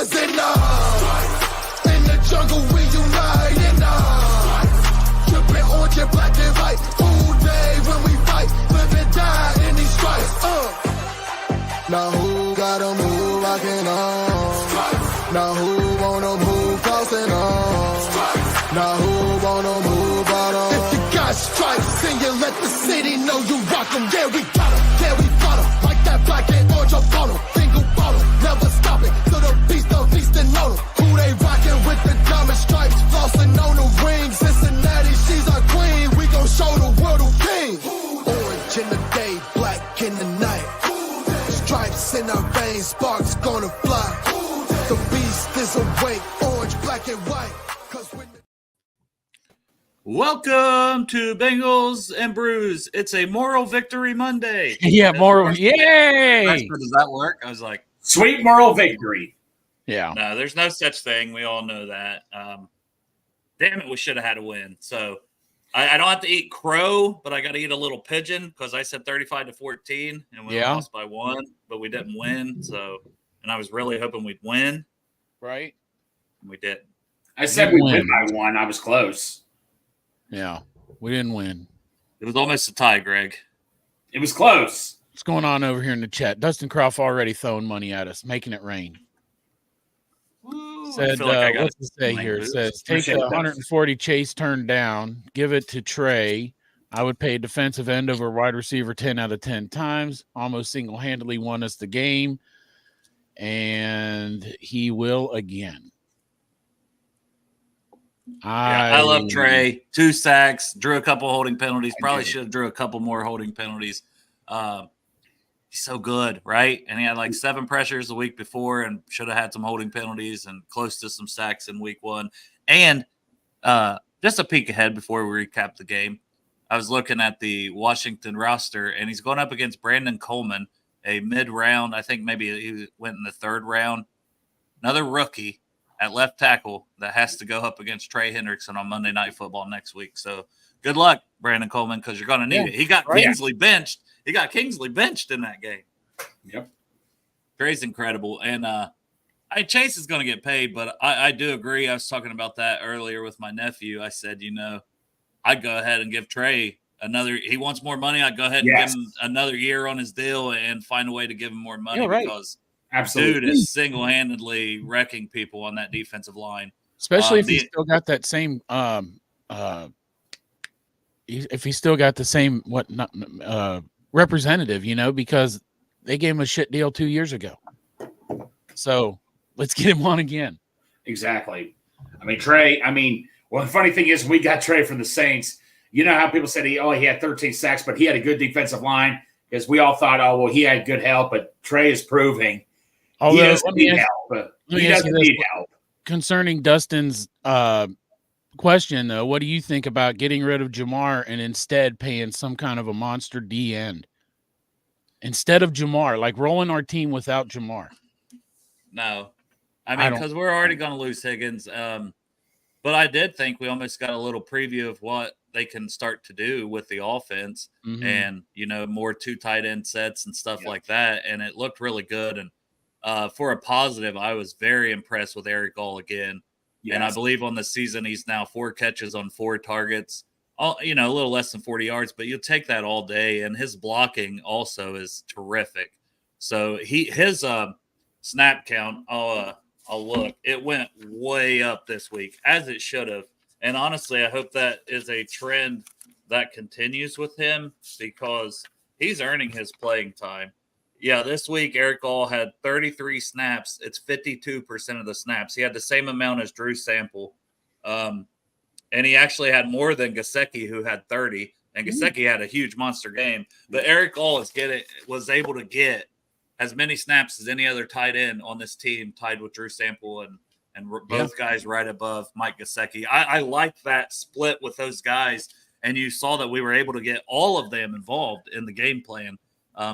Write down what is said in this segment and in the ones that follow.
cause in the jungle we unite in tripping orange and black and white. All day when we fight, live and die in these stripes. Now who gotta move rockin' on? Now who wanna move crossing on? Now who wanna move out on? If you got stripes and you let the city know you rock 'em, yeah we got 'em, yeah we fought 'em. Like that black and orange up on 'em, single bottle, never stop it. To the feastin' on 'em. Who they rockin' with the diamond stripes, flossin' on the ring. Cincinnati, she's our queen, we gon' show the world who king. Orange in the day, black in the night. Stripes in our veins, sparks gonna fly. The beast is awake, orange, black and white. Welcome to Bengals and Brews. It's a moral victory Monday. Yeah, moral. Yay! Does that work? I was like, sweet moral victory. Yeah. No, there's no such thing. We all know that. Damn it, we should have had a win. So I don't have to eat crow, but I got to eat a little pigeon because I said 35-14 and we lost by 1, but we didn't win. So, and I was really hoping we'd win. Right. We didn't. I said we'd win by 1. I was close. Yeah, we didn't win. It was almost a tie, Greg. It was close. What's going on over here in the chat? Dustin Croft already throwing money at us, making it rain. Ooh, Said, what's it say here? It says, take the 140 chase turn down, give it to Trey. I would pay defensive end over wide receiver 10 out of 10 times. Almost single-handedly won us the game. And he will again. I love Trey. 2 sacks, drew a couple holding penalties. Probably should have drew a couple more holding penalties. He's so good, right? And he had like 7 pressures the week before and should have had some holding penalties and close to some sacks in week 1. And just a peek ahead before we recap the game, I was looking at the Washington roster, and he's going up against Brandon Coleman, a mid-round. I think maybe he went in the 3rd round. Another rookie at left tackle that has to go up against Trey Hendrickson on Monday Night Football next week. So good luck, Brandon Coleman, because you're going to need it. He got Kingsley benched. He got Kingsley benched in that game. Yep. Trey's incredible. And Chase is going to get paid, but I do agree. I was talking about that earlier with my nephew. I said, I'd go ahead and give Trey another – he wants more money. I'd go ahead and give him another year on his deal and find a way to give him more money because – absolutely, dude is single-handedly wrecking people on that defensive line. Especially if he's still got that same if he's still got the same representative, because they gave him a shit deal 2 years ago. So let's get him on again. Exactly. Trey, the funny thing is we got Trey from the Saints. You know how people said he had 13 sacks, but he had a good defensive line because we all thought, he had good help, but Trey is proving he doesn't need help. He doesn't need help. Concerning Dustin's question, though, what do you think about getting rid of Jamar and instead paying some kind of a monster D end? Instead of Jamar, like rolling our team without Jamar. No. Because we're already going to lose Higgins. But I did think we almost got a little preview of what they can start to do with the offense and, more 2 tight end sets and stuff like that. And it looked really good. And for a positive, I was very impressed with Eric Gall again. Yes. And I believe on the season, he's now 4 catches on 4 targets, a little less than 40 yards, but you'll take that all day. And his blocking also is terrific. So his snap count, I'll look, it went way up this week, as it should have. And honestly, I hope that is a trend that continues with him because he's earning his playing time. Yeah, this week, Eric Gall had 33 snaps. It's 52% of the snaps. He had the same amount as Drew Sample. And he actually had more than Gesicki, who had 30. And Gesicki had a huge monster game. But Eric Gall was able to get as many snaps as any other tight end on this team, tied with Drew Sample and both guys right above Mike Gesicki. I liked that split with those guys. And you saw that we were able to get all of them involved in the game plan.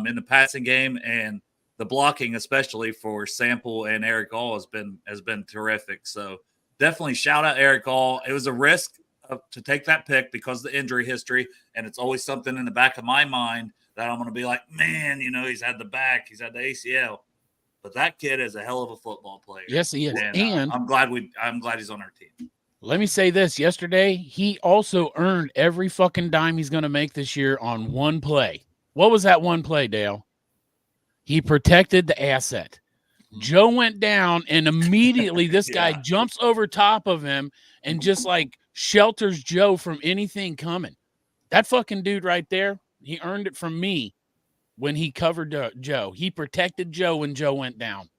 In the passing game, and the blocking, especially for Sample and Eric Gall, has been terrific. So definitely shout out Eric Gall. It was a risk to take that pick because of the injury history, and it's always something in the back of my mind that I'm going to be like, man, he's had the back, he's had the ACL. but that kid is a hell of a football player. Yes, he is. And I'm glad he's on our team. Let me say this. Yesterday, he also earned every fucking dime he's going to make this year on one play. What was that one play, Dale? He protected the asset. Joe went down, and immediately this guy jumps over top of him and just like shelters Joe from anything coming. That fucking dude right there, he earned it from me when he covered Joe. He protected Joe when Joe went down.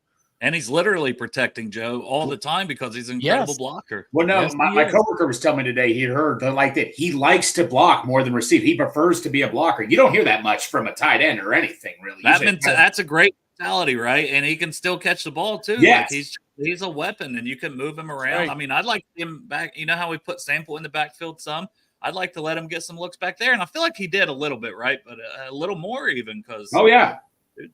And he's literally protecting Joe all the time because he's an incredible blocker. Well, no, my coworker was telling me today he'd heard that he likes to block more than receive. He prefers to be a blocker. You don't hear that much from a tight end or anything, really. That's a great mentality, right? And he can still catch the ball too. Yes. Like he's a weapon, and you can move him around. Right. I mean, I'd like him back. You know how we put Sample in the backfield some? I'd like to let him get some looks back there, and I feel like he did a little bit, right? But a little more even because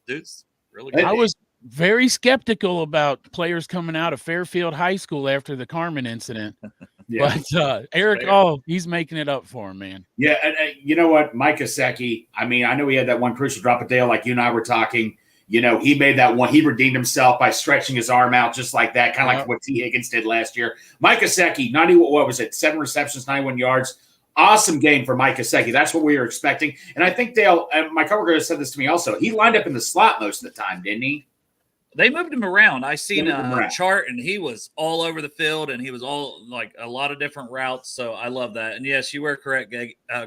dude's really good. I was very skeptical about players coming out of Fairfield High School after the Carmen incident. But Eric, he's making it up for him, man. Yeah, and you know what? Mike Gesicki, I mean, I know he had that one crucial drop of Dale like you and I were talking. You know, he made that one. He redeemed himself by stretching his arm out just like that, kind of like what T. Higgins did last year. Mike Gesicki, 7 receptions, 91 yards. Awesome game for Mike Gesicki. That's what we were expecting. And I think Dale, my coworker said this to me also, he lined up in the slot most of the time, didn't he? They moved him around. I seen a chart, and he was all over the field, and he was all like a lot of different routes. So I love that. And yes, you were correct,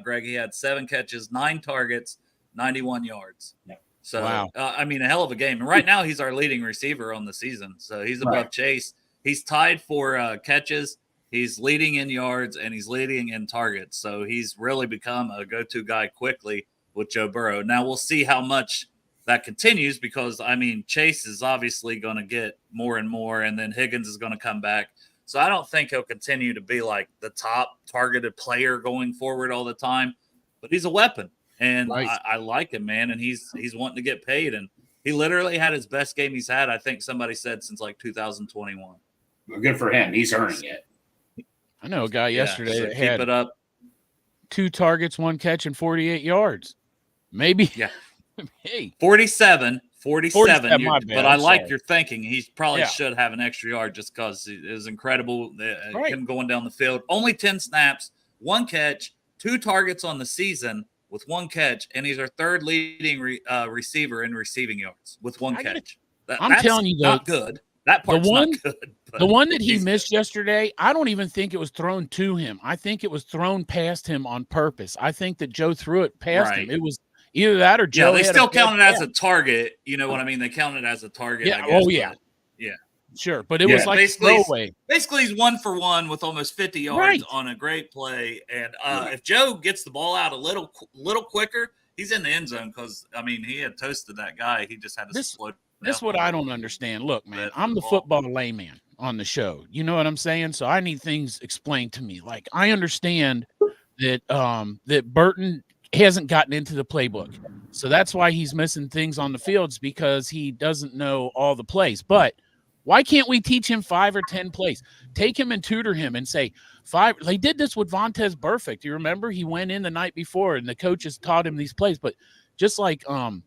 Greg. He had 7 catches, 9 targets, 91 yards. Yeah. So, I mean, a hell of a game. And right now, he's our leading receiver on the season. So he's above Chase. He's tied for catches. He's leading in yards, and he's leading in targets. So he's really become a go-to guy quickly with Joe Burrow. Now we'll see how much that continues because, I mean, Chase is obviously going to get more and more, and then Higgins is going to come back. So I don't think he'll continue to be like the top targeted player going forward all the time, but he's a weapon, and I like him, man, and he's wanting to get paid, and he literally had his best game he's had, I think somebody said, since like 2021. Well, good for him. He's earning it. I know a guy yesterday that keep it up. 2 targets, 1 catch, and 48 yards. Maybe. Yeah. Hey. 47. But I like your thinking. He probably should have an extra yard just because it is incredible. Him going down the field. Only 10 snaps, 1 catch, 2 targets on the season with 1 catch, and he's our 3rd leading receiver in receiving yards with 1 catch. I'm telling you, not good. That part's not good. The one that he missed yesterday, I don't even think it was thrown to him. I think it was thrown past him on purpose. I think that Joe threw it past him. It was either that or Joe. Yeah, they still count it as a target. You know what I mean? They count it as a target. Yeah. I guess, yeah. Sure, but it was like throwaway. Basically, he's 1 for 1 with almost 50 yards on a great play. And if Joe gets the ball out a little quicker, he's in the end zone because, I mean, he had toasted that guy. He just had to slow. This is what I don't understand. Look, man, I'm the football layman on the show. You know what I'm saying? So I need things explained to me. Like, I understand that that Burton hasn't gotten into the playbook. So that's why he's missing things on the fields because he doesn't know all the plays. But why can't we teach him 5 or 10 plays? Take him and tutor him and say 5. They did this with Vontez Burfict. You remember? He went in the night before and the coaches taught him these plays. But just like 5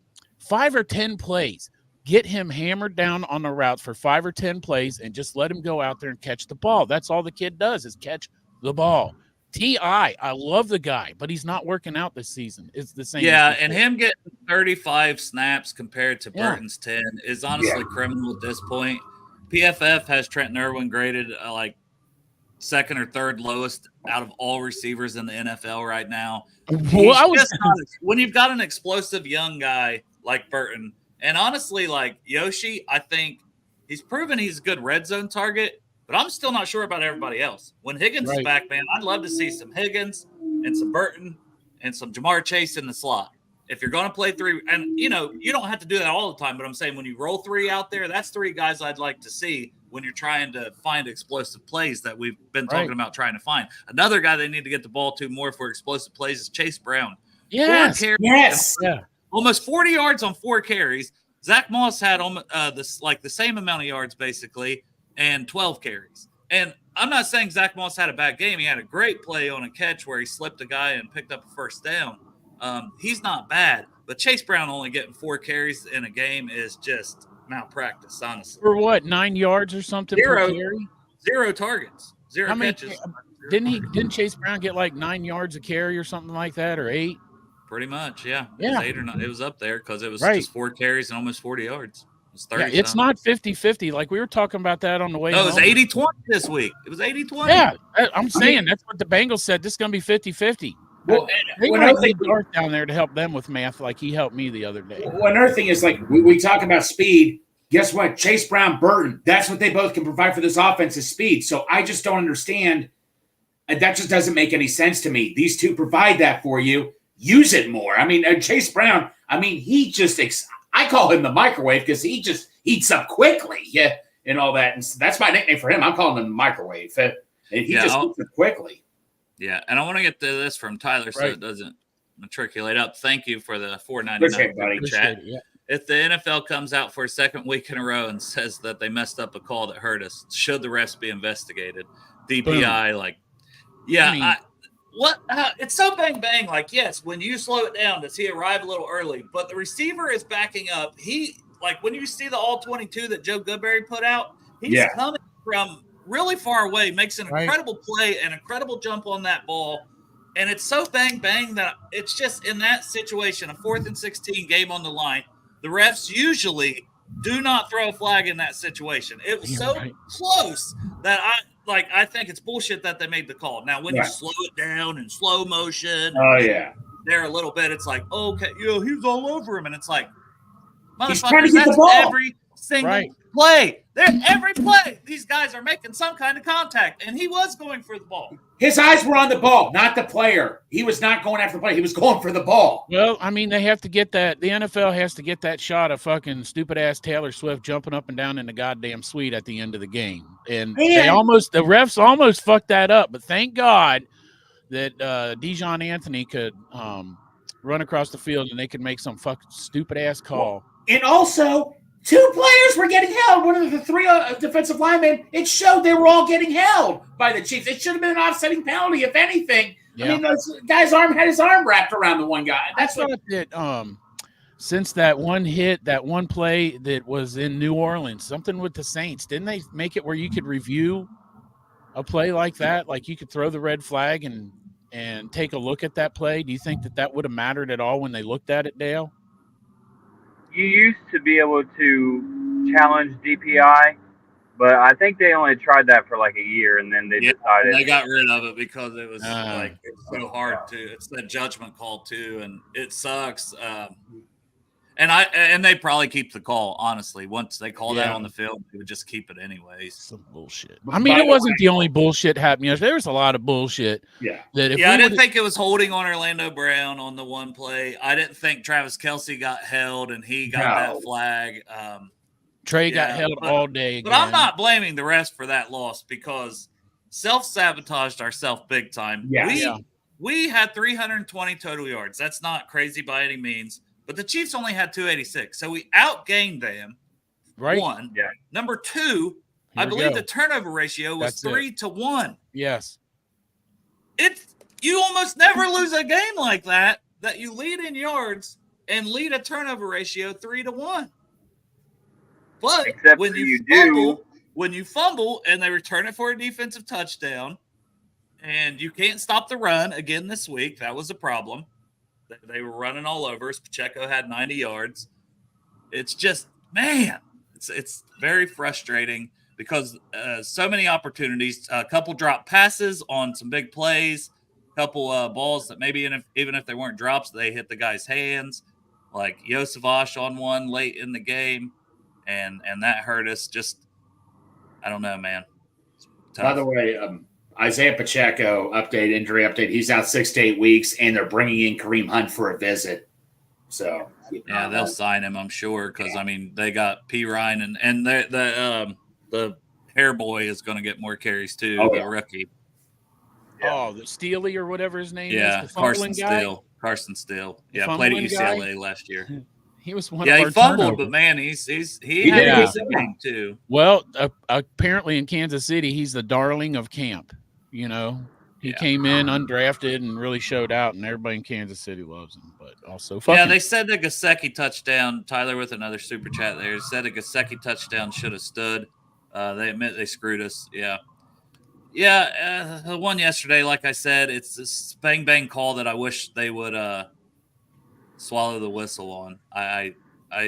or 10 plays. Get him hammered down on the routes for 5 or 10 plays and just let him go out there and catch the ball. That's all the kid does is catch the ball. T.I., I love the guy, but he's not working out this season. It's the same. Yeah, and him getting 35 snaps compared to Burton's 10 is honestly criminal at this point. PFF has Trenton Irwin graded like 2nd or 3rd lowest out of all receivers in the NFL right now. When you've got an explosive young guy like Burton, and honestly, like Yoshi, I think he's proven he's a good red zone target, but I'm still not sure about everybody else. When Higgins is back, man, I'd love to see some Higgins and some Burton and some Jamar Chase in the slot. If you're going to play 3, and, you know, you don't have to do that all the time, but I'm saying when you roll 3 out there, that's 3 guys I'd like to see when you're trying to find explosive plays that we've been talking about trying to find. Another guy they need to get the ball to more for explosive plays is Chase Brown. Yes. Almost 40 yards on 4 carries. Zach Moss had the same amount of yards basically and 12 carries. And I'm not saying Zach Moss had a bad game. He had a great play on a catch where he slipped a guy and picked up a first down. He's not bad, but Chase Brown only getting 4 carries in a game is just malpractice, honestly. For what, 9 yards or something per carry? 0 targets, 0 catches. Didn't Chase Brown get like 9 yards a carry or something like that, or 8? Pretty much, yeah. It Yeah. was 8 or 9. It was up there because it was just 4 carries and almost 40 yards. It was 30 it's not 50-50. Like we were talking about that on the way. No, it was 80-20 this week. It was 80-20. Yeah, I'm saying that's what the Bengals said. This is going to be 50-50. Well, they might need Darth down there to help them with math, like he helped me the other day. Well, another thing is, like, we talk about speed. Guess what? Chase Brown, Burton, that's what they both can provide for this offense is speed. So I just don't understand. That just doesn't make any sense to me. These two provide that for you. Use it more. I mean, Chase Brown, I mean, he just I call him the microwave because he just heats up quickly, and all that. And that's my nickname for him. I'm calling him the microwave. And he just heats up quickly. Yeah, and I want to get to this from Tyler so it doesn't matriculate up. Thank you for the $4.99 chat. Yeah. If the NFL comes out for a second week in a row and says that they messed up a call that hurt us, should the refs be investigated? DPI, like, yeah, it's so bang bang. Like, yes, when you slow it down, does he arrive a little early? But the receiver is backing up. He, like, when you see the all 22 that Joe Goodberry put out, he's coming from really far away, makes an incredible play, an incredible jump on that ball. And it's so bang bang that it's just in that situation, a 4th and 16 game on the line. The refs usually do not throw a flag in that situation. It was close that I think it's bullshit that they made the call. Now, when you slow it down in slow motion, there a little bit, it's like, okay, he was all over him, and it's like, motherfuckers, that's every single play. Every play, these guys are making some kind of contact, and he was going for the ball. His eyes were on the ball, not the player. He was not going after the play. He was going for the ball. Well, I mean, they have to get that. The NFL has to get that shot of fucking stupid-ass Taylor Swift jumping up and down in the goddamn suite at the end of the game. And the refs almost fucked that up. But thank God that Dijon Anthony could run across the field and they could make some fucking stupid-ass call. And also, 2 players were getting held. One of the 3 defensive linemen, it showed they were all getting held by the Chiefs. It should have been an offsetting penalty, if anything. Yeah. I mean, the guy's arm had his arm wrapped around the one guy. That's what that. Since that one hit, that one play that was in New Orleans, something with the Saints, didn't they make it where you could review a play like that? Like you could throw the red flag and take a look at that play? Do you think that would have mattered at all when they looked at it, Dale? You used to be able to challenge DPI, but I think they only tried that for like a year, and then they decided they got rid of it because it was it's so hard to. It's that judgment call too, and it sucks. And they probably keep the call. Honestly, once they call that on the field, they would just keep it anyways. Some bullshit. I mean, it wasn't the only bullshit happening. There was a lot of bullshit. Yeah. That if I didn't think it was holding on Orlando Brown on the one play. I didn't think Travis Kelce got held and he got that flag. Trey got held all day. But I'm not blaming the refs for that loss because self-sabotaged ourselves big time. Yeah. We had 320 total yards. That's not crazy by any means. But the Chiefs only had 286, so we outgained them. Right. 1. Yeah. Number 2, I believe the turnover ratio was 3-1. Yes. You almost never lose a game like that you lead in yards and lead a turnover ratio 3-1. But when you fumble and they return it for a defensive touchdown, and you can't stop the run again this week, that was a problem. They were running all over us. Pacheco had 90 yards. It's just, man, it's very frustrating because so many opportunities, a couple drop passes on some big plays, a couple balls that maybe even if they weren't drops, they hit the guy's hands, like Yosavash on one late in the game, and that hurt us. Just, I don't know, man. By the way, Isaiah Pacheco injury update. He's out 6 to 8 weeks, and they're bringing in Kareem Hunt for a visit. So they'll sign him, I'm sure, because I mean they got P. Ryan and the hair boy is going to get more carries too. The rookie. Oh, the Steely or whatever his name is. Carson Steele. Yeah, played at UCLA last year. He was one. Yeah, he fumbled, but man, he had a decent game too. Well, apparently in Kansas City, he's the darling of camp. You know, He came in undrafted and really showed out, and everybody in Kansas City loves him. But also, they said the Gesicki touchdown. Tyler with another super chat there said the Gesicki touchdown should have stood. They admit they screwed us. Yeah. The one yesterday, like I said, it's this bang bang call that I wish they would swallow the whistle on. I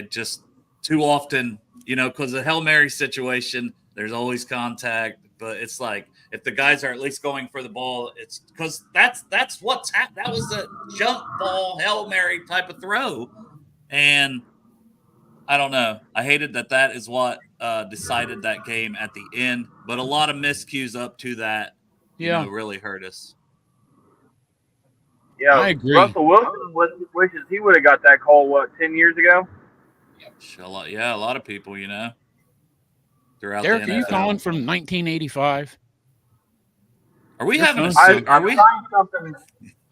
just too often, because the Hail Mary situation, there's always contact, but it's like if the guys are at least going for the ball, it's because that's what's happened. That was a jump ball Hail Mary type of throw, and I don't know. I hated that is what decided that game at the end, but a lot of miscues up to that, really hurt us. Yeah, I agree. Russell Wilson wishes he would have got that call, 10 years ago? A lot of people, throughout Derek, the NFL. are you calling from 1985? Are we having a I'm trying something.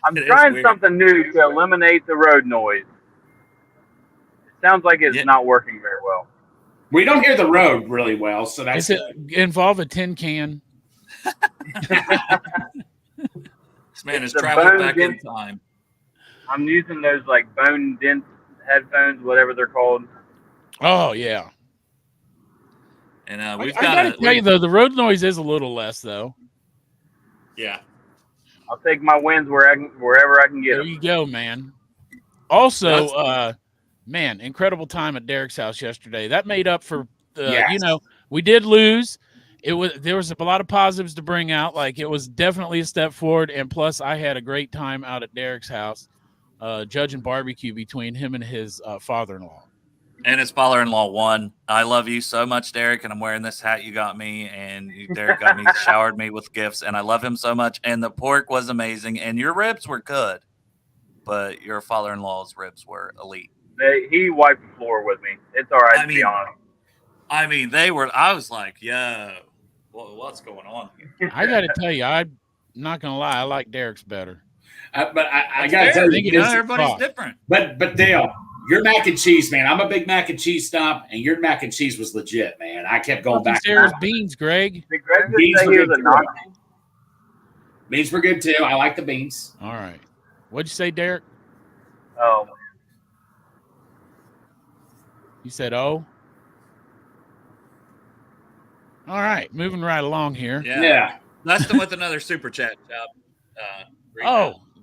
I'm trying something new to eliminate the road noise. It sounds like it's not working very well. We don't hear the road really well, so that's Does it involve a tin can? This man has traveled back in time. I'm using those bone dense headphones, whatever they're called. Oh yeah. And I gotta tell you though, the road noise is a little less though. Yeah. I'll take my wins wherever I can get them. There you go, man. Also, man, incredible time at Derek's house yesterday. That made up for we did lose. There was a lot of positives to bring out. Like it was definitely a step forward, and plus I had a great time out at Derek's house, judging barbecue between him and his father-in-law. And his father-in-law won. I love you so much, Derek, and I'm wearing this hat you got me, and Derek got me, showered me with gifts, and I love him so much. And the pork was amazing, and your ribs were good, but your father-in-law's ribs were elite. He wiped the floor with me. It's all right, to be honest. I mean, I was like, yo, what's going on here? I got to tell you, I'm not going to lie, I like Derek's better. But I got to tell you, everybody's different. But Dale, your mac and cheese, man. I'm a big mac and cheese stomp, and your mac and cheese was legit, man. I kept going back. Sarah's beans, Greg. Did Greg just say he was a Nazi? Beans were good, too. I like the beans. All right. What'd you say, Derek? Oh. You said, oh? All right. Moving right along here. Yeah. Dustin with another super chat.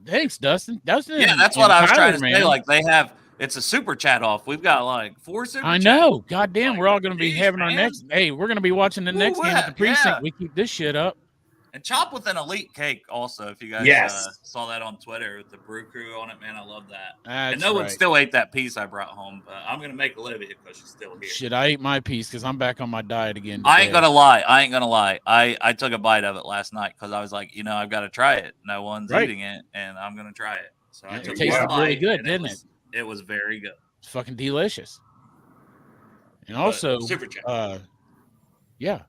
Thanks, Dustin. Yeah, that's what I was trying to say. Like, it's a super chat off. We've got 4 super chats. I know. God damn, we're all going to be having our next. Hey, we're going to be watching the next game at the precinct. Yeah. We keep this shit up. And Chop with an elite cake also, if you guys saw that on Twitter with the brew crew on it, man, I love that. And no one still ate that piece I brought home, but I'm going to make Olivia because she's still here. Shit, I ate my piece because I'm back on my diet again today. I ain't going to lie. I took a bite of it last night because I was like, I've got to try it. No one's eating it, and I'm going to try it. So I took it tasted really good, didn't it? It was very good. It's fucking delicious. And also, super chat. Yeah.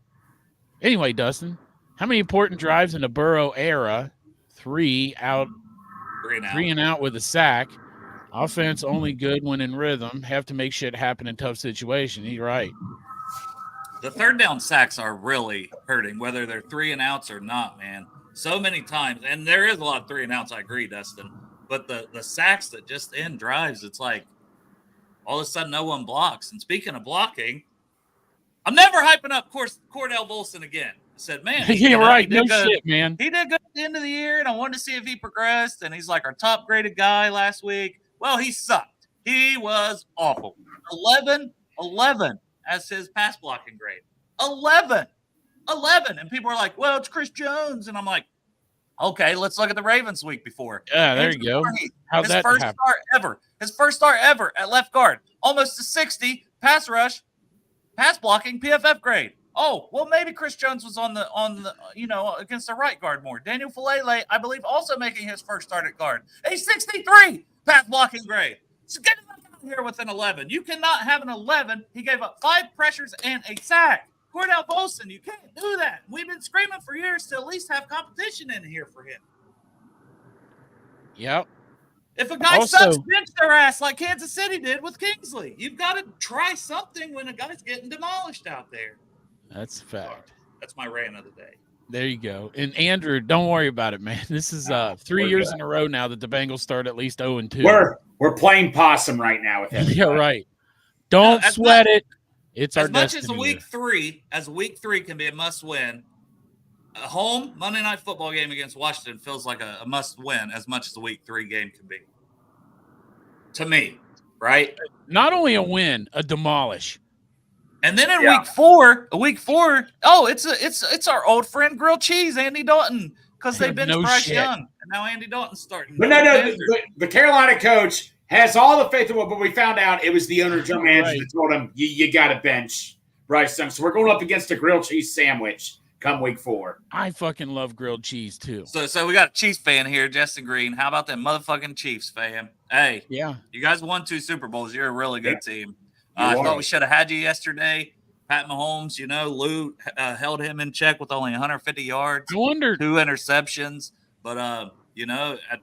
Anyway, Dustin, how many important drives in the Burrow era? 3 out. 3 and out with a sack. Offense only good when in rhythm. Have to make shit happen in tough situations. He's right. The third down sacks are really hurting, whether they're 3 and outs or not, man. So many times, and there is a lot of 3 and outs. I agree, Dustin. But the sacks that just end drives, it's like all of a sudden no one blocks. And speaking of blocking, I'm never hyping up Cordell Volson again. I said, man, right. No shit, man. He did good at the end of the year, and I wanted to see if he progressed. And he's like our top graded guy last week. Well, he sucked. He was awful. 11 as his pass blocking grade. 11. And people are like, well, it's Chris Jones. And I'm like, okay, let's look at the Ravens week before. Yeah, there you go. How'd that happen? His first start ever at left guard. Almost a 60 pass rush, pass blocking, PFF grade. Oh, well, maybe Chris Jones was on the against the right guard more. Daniel Falele, I believe, also making his first start at guard. A 63 pass blocking grade. So get him out here with an 11. You cannot have an 11. He gave up 5 pressures and a sack. Cordell Volson, you can't do that. We've been screaming for years to at least have competition in here for him. Yep. If a guy sucks, bench their ass like Kansas City did with Kingsley. You've got to try something when a guy's getting demolished out there. That's a fact. That's my rant of the day. There you go. And Andrew, don't worry about it, man. This is 3 years in a row now that the Bengals start at least 0-2. We're playing possum right now with everybody. Yeah, right. Don't sweat it. It's our destiny. As much as week three can be a must win, a home Monday Night Football game against Washington feels like a must win as much as a week 3 game can be. To me, right? Not only a win, a demolish. And then in week four, it's our old friend Grilled Cheese, Andy Dalton, because they've been Bryce Young, and now Andy Dalton's starting. But the Carolina coach has all the faith in it, but we found out it was the owner, general manager, that told him you got to bench Bryce Young. So we're going up against a grilled cheese sandwich come week 4. I fucking love grilled cheese too. So we got a Chiefs fan here, Justin Green. How about that motherfucking Chiefs fan? Hey, yeah, you guys won 2 Super Bowls. You're a really good team. I thought we should have had you yesterday. Pat Mahomes, Lou held him in check with only 150 yards. I wonder 2 interceptions, but at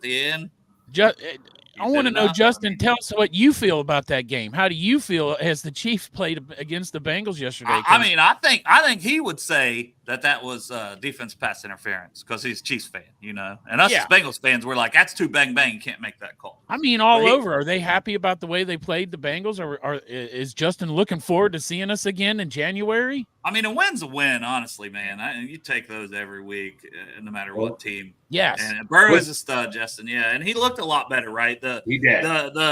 the end, I want to know, Justin, tell us what you feel about that game. How do you feel as the Chiefs played against the Bengals yesterday? I think he would say that was defense pass interference because he's a Chiefs fan, And us as Bengals fans, we're like, that's too bang bang. You can't make that call. I mean, over. Are they happy about the way they played the Bengals, or is Justin looking forward to seeing us again in January? I mean, a win's a win, honestly, man. You take those every week, no matter what team. Yes. And Burrow is a stud, Justin. Yeah, and he looked a lot better, right? He did.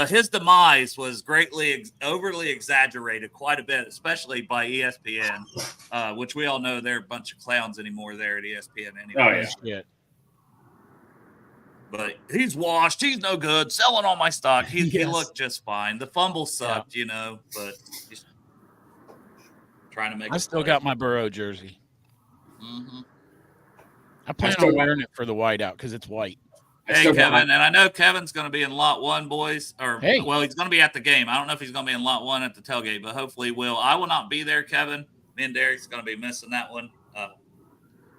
His demise was greatly overly exaggerated quite a bit, especially by ESPN, which we all know they're a bunch of clowns anymore there at ESPN anyway. Oh, yeah. But he's washed. He's no good. Selling all my stock. He looked just fine. The fumble sucked, but he's trying to make. I still got my Burrow jersey. Mm-hmm. I plan on wearing it for the whiteout because it's white. Hey, Kevin, and I know Kevin's going to be in lot 1, boys. He's going to be at the game. I don't know if he's going to be in lot 1 at the tailgate, but hopefully he will. I will not be there, Kevin. Me and Derek's going to be missing that one.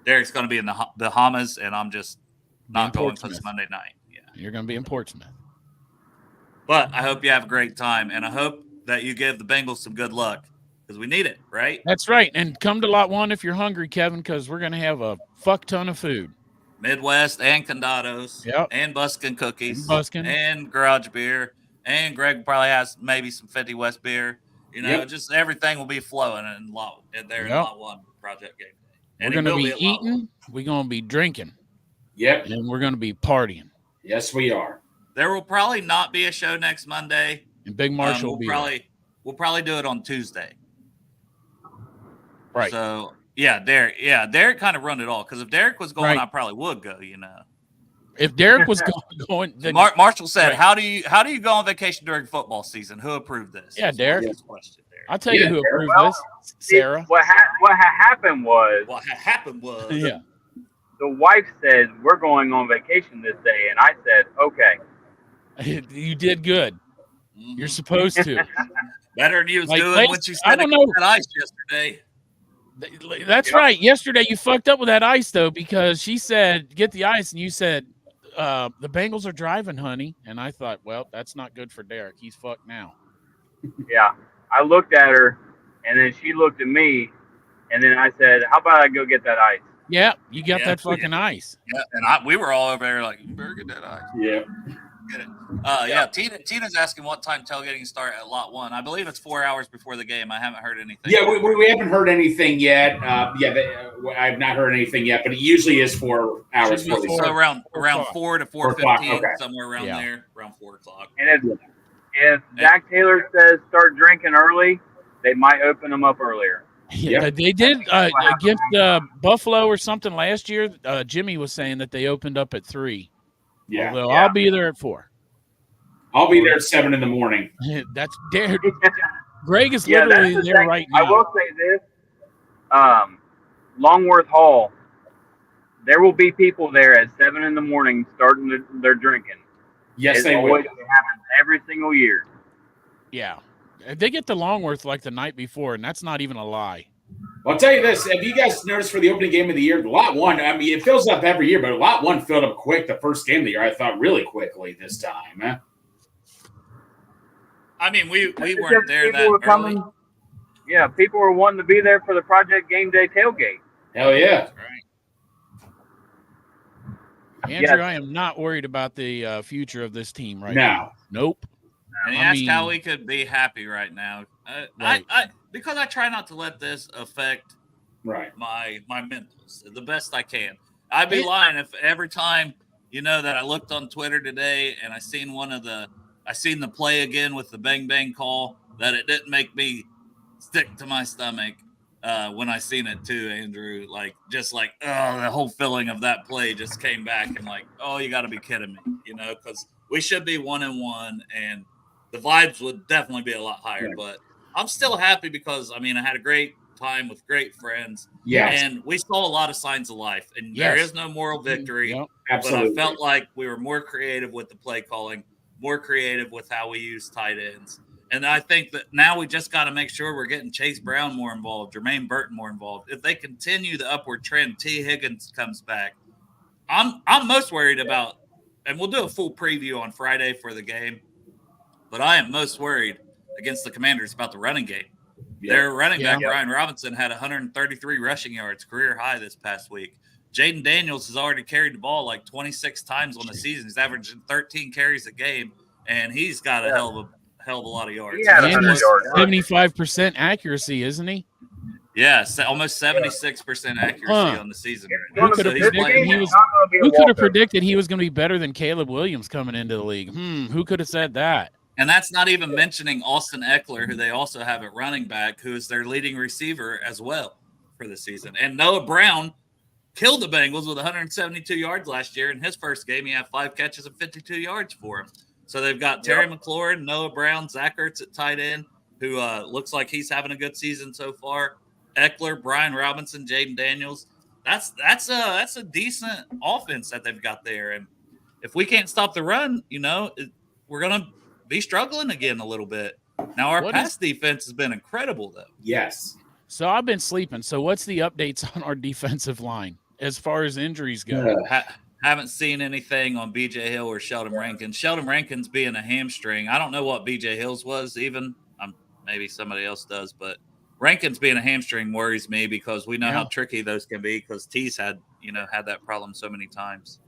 Derek's going to be in the Bahamas, and I'm just not going for this Monday night. Yeah, you're going to be in Portsmouth. But I hope you have a great time, and I hope that you give the Bengals some good luck because we need it, right? That's right. And come to lot 1 if you're hungry, Kevin, because we're going to have a fuck ton of food. Midwest and Condados, and Buskin cookies, and Garage beer, and Greg probably has maybe some 50 West beer. Just everything will be flowing in lot 1 project game day. And we're going to be eating, we're going to be drinking. Yep. And we're going to be partying. Yes, we are. There will probably not be a show next Monday. And Big Marshall will be we'll probably do it on Tuesday. Right. So Derek kind of run it all because if Derek was going, I probably would go. If Derek was going, then Marshall said, "How do you go on vacation during football season? Who approved this?" Yeah, Derek. Question, Derek. I'll tell you who approved this. Sarah. What happened was. Yeah. The wife said, "We're going on vacation this day," and I said, "Okay." You did good. You're supposed to. Better than you was doing when you said that ice yesterday. That's right. Yesterday you fucked up with that ice though because she said get the ice and you said the Bengals are driving, honey. And I thought, well, that's not good for Derek. He's fucked now. Yeah, I looked at her and then she looked at me and then I said, "How about I go get that ice?" Yeah, you got that fucking ice. Yeah, and we were all over there like, you better get that ice. Yeah. Get it. Tina's asking what time tailgating start at lot 1. I believe it's 4 hours before the game. I haven't heard anything. Yeah, we haven't heard anything yet. I've not heard anything yet, but it usually is 4 hours. So around 4 to 4:15, somewhere around there, around 4 o'clock. And if Zach Taylor says start drinking early, they might open them up earlier. Yeah, they did against Buffalo or something last year. Jimmy was saying that they opened up at 3. Yeah. Although I'll be there at 4. I'll be there at 7 in the morning. That's Derek. Greg is literally there right now. I will say this: Longworth Hall, there will be people there at 7 in the morning starting their drinking. Yes, they will. It happens every single year. Yeah, they get to Longworth like the night before, and that's not even a lie. Well, I'll tell you this. Have you guys noticed for the opening game of the year, lot 1, I mean, it fills up every year, but lot 1 filled up quick the first game of the year. I thought really quickly this time. Huh? I mean, we weren't there that early. Yeah, people were wanting to be there for the Project Game Day tailgate. Hell yeah. Right. Andrew, I am not worried about the future of this team right now. Nope. And he asked how we could be happy right now. Right. Because I try not to let this affect my mentals the best I can. I'd be lying if every time that I looked on Twitter today and I seen the play again with the bang bang call, that it didn't make me stick to my stomach when I seen it too, Andrew. The whole feeling of that play just came back and oh, you got to be kidding me, because we should be 1-1 and the vibes would definitely be a lot higher. Right. But I'm still happy because I had a great time with great friends. Yes. And we saw a lot of signs of life. And there is no moral victory. Yep. Absolutely. But I felt like we were more creative with the play calling, more creative with how we use tight ends. And I think that now we just got to make sure we're getting Chase Brown more involved, Jermaine Burton more involved. If they continue the upward trend, T. Higgins comes back. I'm most worried about, and we'll do a full preview on Friday for the game, but I am most worried against the Commanders about the running game. Yeah. Their running back, Brian Robinson, had 133 rushing yards, career high this past week. Jaden Daniels has already carried the ball 26 times on the season. He's averaging 13 carries a game, and he's got a hell of a lot of yards. Yeah, 75% accuracy, isn't he? Yeah, almost 76% accuracy on the season. Who could have predicted he was going to be better than Caleb Williams coming into the league? Who could have said that? And that's not even mentioning Austin Eckler, who they also have at running back, who is their leading receiver as well for the season. And Noah Brown killed the Bengals with 172 yards last year. In his first game, he had 5 catches and 52 yards for him. So they've got Terry McLaurin, Noah Brown, Zach Ertz at tight end, who looks like he's having a good season so far. Eckler, Brian Robinson, Jaden Daniels. That's a decent offense that they've got there. And if we can't stop the run, we're going to be struggling again a little bit. Now, our pass defense has been incredible, though. Yes. So I've been sleeping. So what's the updates on our defensive line as far as injuries go? Haven't seen anything on BJ Hill or Sheldon Rankins. Sheldon Rankins being a hamstring. I don't know what BJ Hill's was even. Maybe somebody else does, but Rankins being a hamstring worries me because we know how tricky those can be because T's had that problem so many times.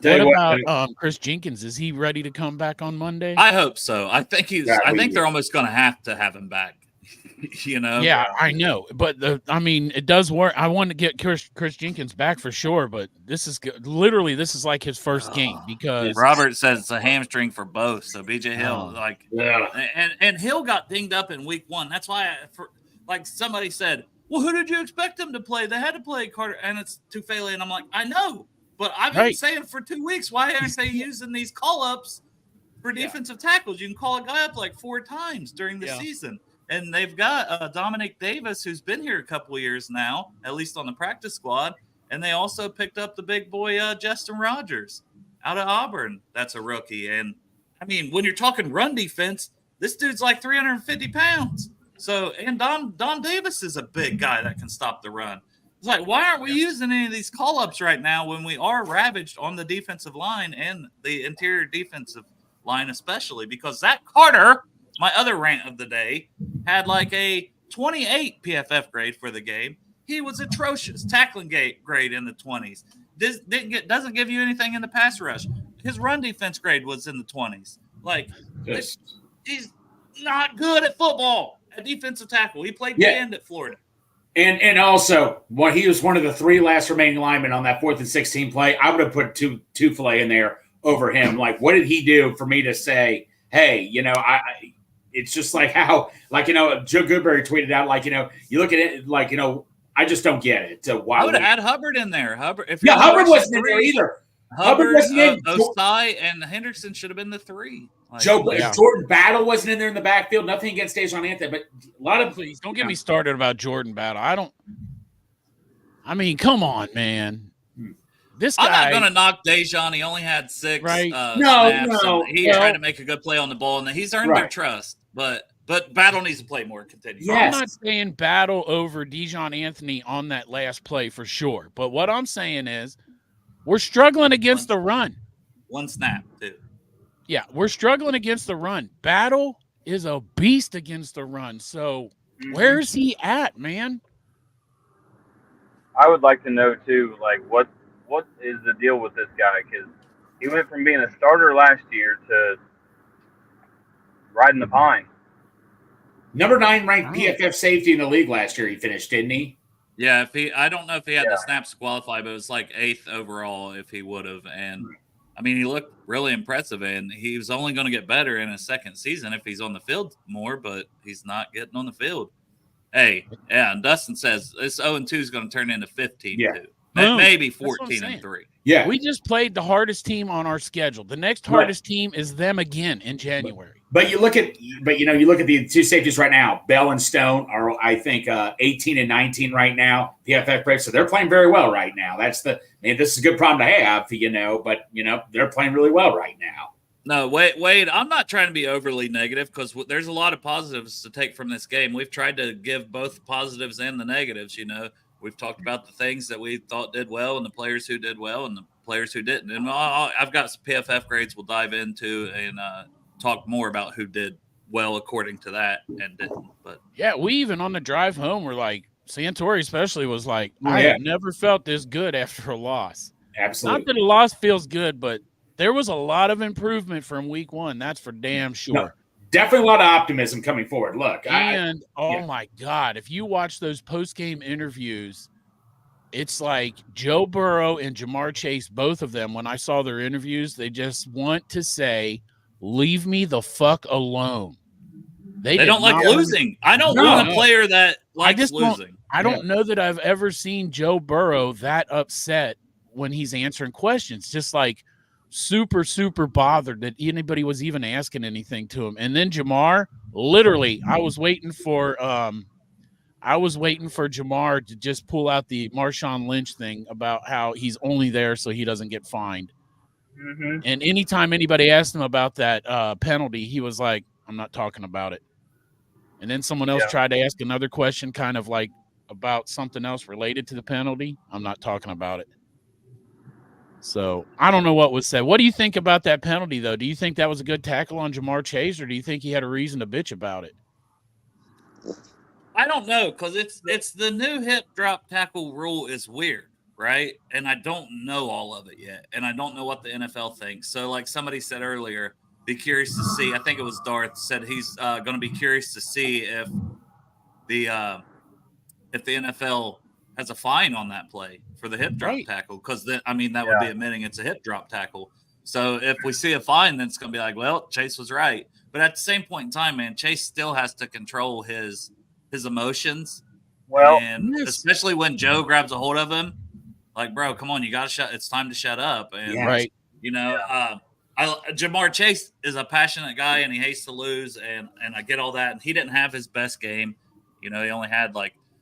What about Chris Jenkins? Is he ready to come back on Monday? I hope so. I think they're almost going to have him back. Yeah, I know, but it does work. I want to get Chris Jenkins back for sure, but this is literally like his first game because Robert says it's a hamstring for both. So BJ Hill, and Hill got dinged up in week 1. That's why, somebody said, well, who did you expect him to play? They had to play Carter, and it's Tufele, and I'm like, I know, but I've been saying for 2 weeks, why aren't they using these call ups for defensive tackles? You can call a guy up 4 times during the season. And they've got Dominic Davis, who's been here a couple of years now, at least on the practice squad. And they also picked up the big boy, Justin Rogers, out of Auburn. That's a rookie. And, when you're talking run defense, this dude's 350 pounds. So, and Don Davis is a big guy that can stop the run. It's why aren't we using any of these call-ups right now when we are ravaged on the defensive line and the interior defensive line especially? Because Zach Carter – my other rant of the day, had a 28 PFF grade for the game. He was atrocious. Tackling grade in the 20s. Doesn't give you anything in the pass rush. His run defense grade was in the 20s. He's not good at football, at defensive tackle. He played end at Florida. And also, he was one of the 3 last remaining linemen on that 4th and 16 play. I would have put Tufele in there over him. What did he do for me to say, hey, it's just how, Joe Goodberry tweeted out, you look at it, I just don't get it. Why I would add Hubbard in there. Hubbard wasn't in there either. Hubbard wasn't in. Osai and Henderson should have been the 3. Jordan Battle wasn't in there in the backfield. Nothing against Dejon Anthony, but a lot of please don't get me started about Jordan Battle. Come on, man. This guy, I'm not going to knock Dejon. He only had 6. Right? No. He tried to make a good play on the ball, and he's earned their trust. But Battle needs to play more. Continue. Yes. I'm not saying Battle over Dejon Anthony on that last play for sure. But what I'm saying is we're struggling against the run. 1 snap, too. Yeah, we're struggling against the run. Battle is a beast against the run. So where's he at, man? I would like to know, too, what is the deal with this guy? Because he went from being a starter last year to riding the pine. Number 9 ranked PFF safety in the league last year. He finished, didn't he? Yeah, I don't know if he had the snaps to qualify, but it was like 8th overall if he would have. And I mean, he looked really impressive, and he was only going to get better in his second season if he's on the field more, but he's not getting on the field. Hey, yeah, and Dustin says this 0-2 is going to turn into 15-2. Maybe 14-3. Yeah. We just played the hardest team on our schedule. The next hardest team is them again in January. But you look at the two safeties right now. Bell and Stone are, I think, 18 and 19 right now. PFF grade, so they're playing very well right now. This is a good problem to have, but they're playing really well right now. No, Wade, I'm not trying to be overly negative because there's a lot of positives to take from this game. We've tried to give both positives and the negatives. We've talked about the things that we thought did well and the players who did well and the players who didn't. And I've got some PFF grades we'll dive into and talk more about who did well according to that and didn't. But yeah, we even on the drive home were like, Santori especially was like, I have never felt this good after a loss. Absolutely. Not that a loss feels good, but there was a lot of improvement from week 1. That's for damn sure. No, definitely a lot of optimism coming forward. Look, my God, if you watch those post-game interviews, it's like Joe Burrow and Jamar Chase, both of them, when I saw their interviews, they just want to say, leave me the fuck alone. They don't like losing. I don't want a player that likes losing. I don't know that I've ever seen Joe Burrow that upset when he's answering questions, just like super, super bothered that anybody was even asking anything to him. And then Jamar, literally, I was waiting for Jamar to just pull out the Marshawn Lynch thing about how he's only there so he doesn't get fined. Mm-hmm. And anytime anybody asked him about that penalty, he was like, I'm not talking about it. And then someone else tried to ask another question kind of like about something else related to the penalty. I'm not talking about it. So I don't know what was said. What do you think about that penalty, though? Do you think that was a good tackle on Jamar Chase, or do you think he had a reason to bitch about it? I don't know, because it's the new hip drop tackle rule is weird, right? And I don't know all of it yet, and I don't know what the NFL thinks. So, like somebody said earlier, be curious to see. I think it was Darth said he's going to be curious to see if the NFL has a fine on that play for the hip drop tackle, because that would be admitting it's a hip drop tackle. So if we see a fine, then it's going to be like, well, Chase was right. But at the same point in time, man, Chase still has to control his emotions. Well, and especially when Joe grabs a hold of him, like, bro, come on, you got to shut. It's time to shut up. And Jamar Chase is a passionate guy and he hates to lose, and I get all that. And he didn't have his best game. He only had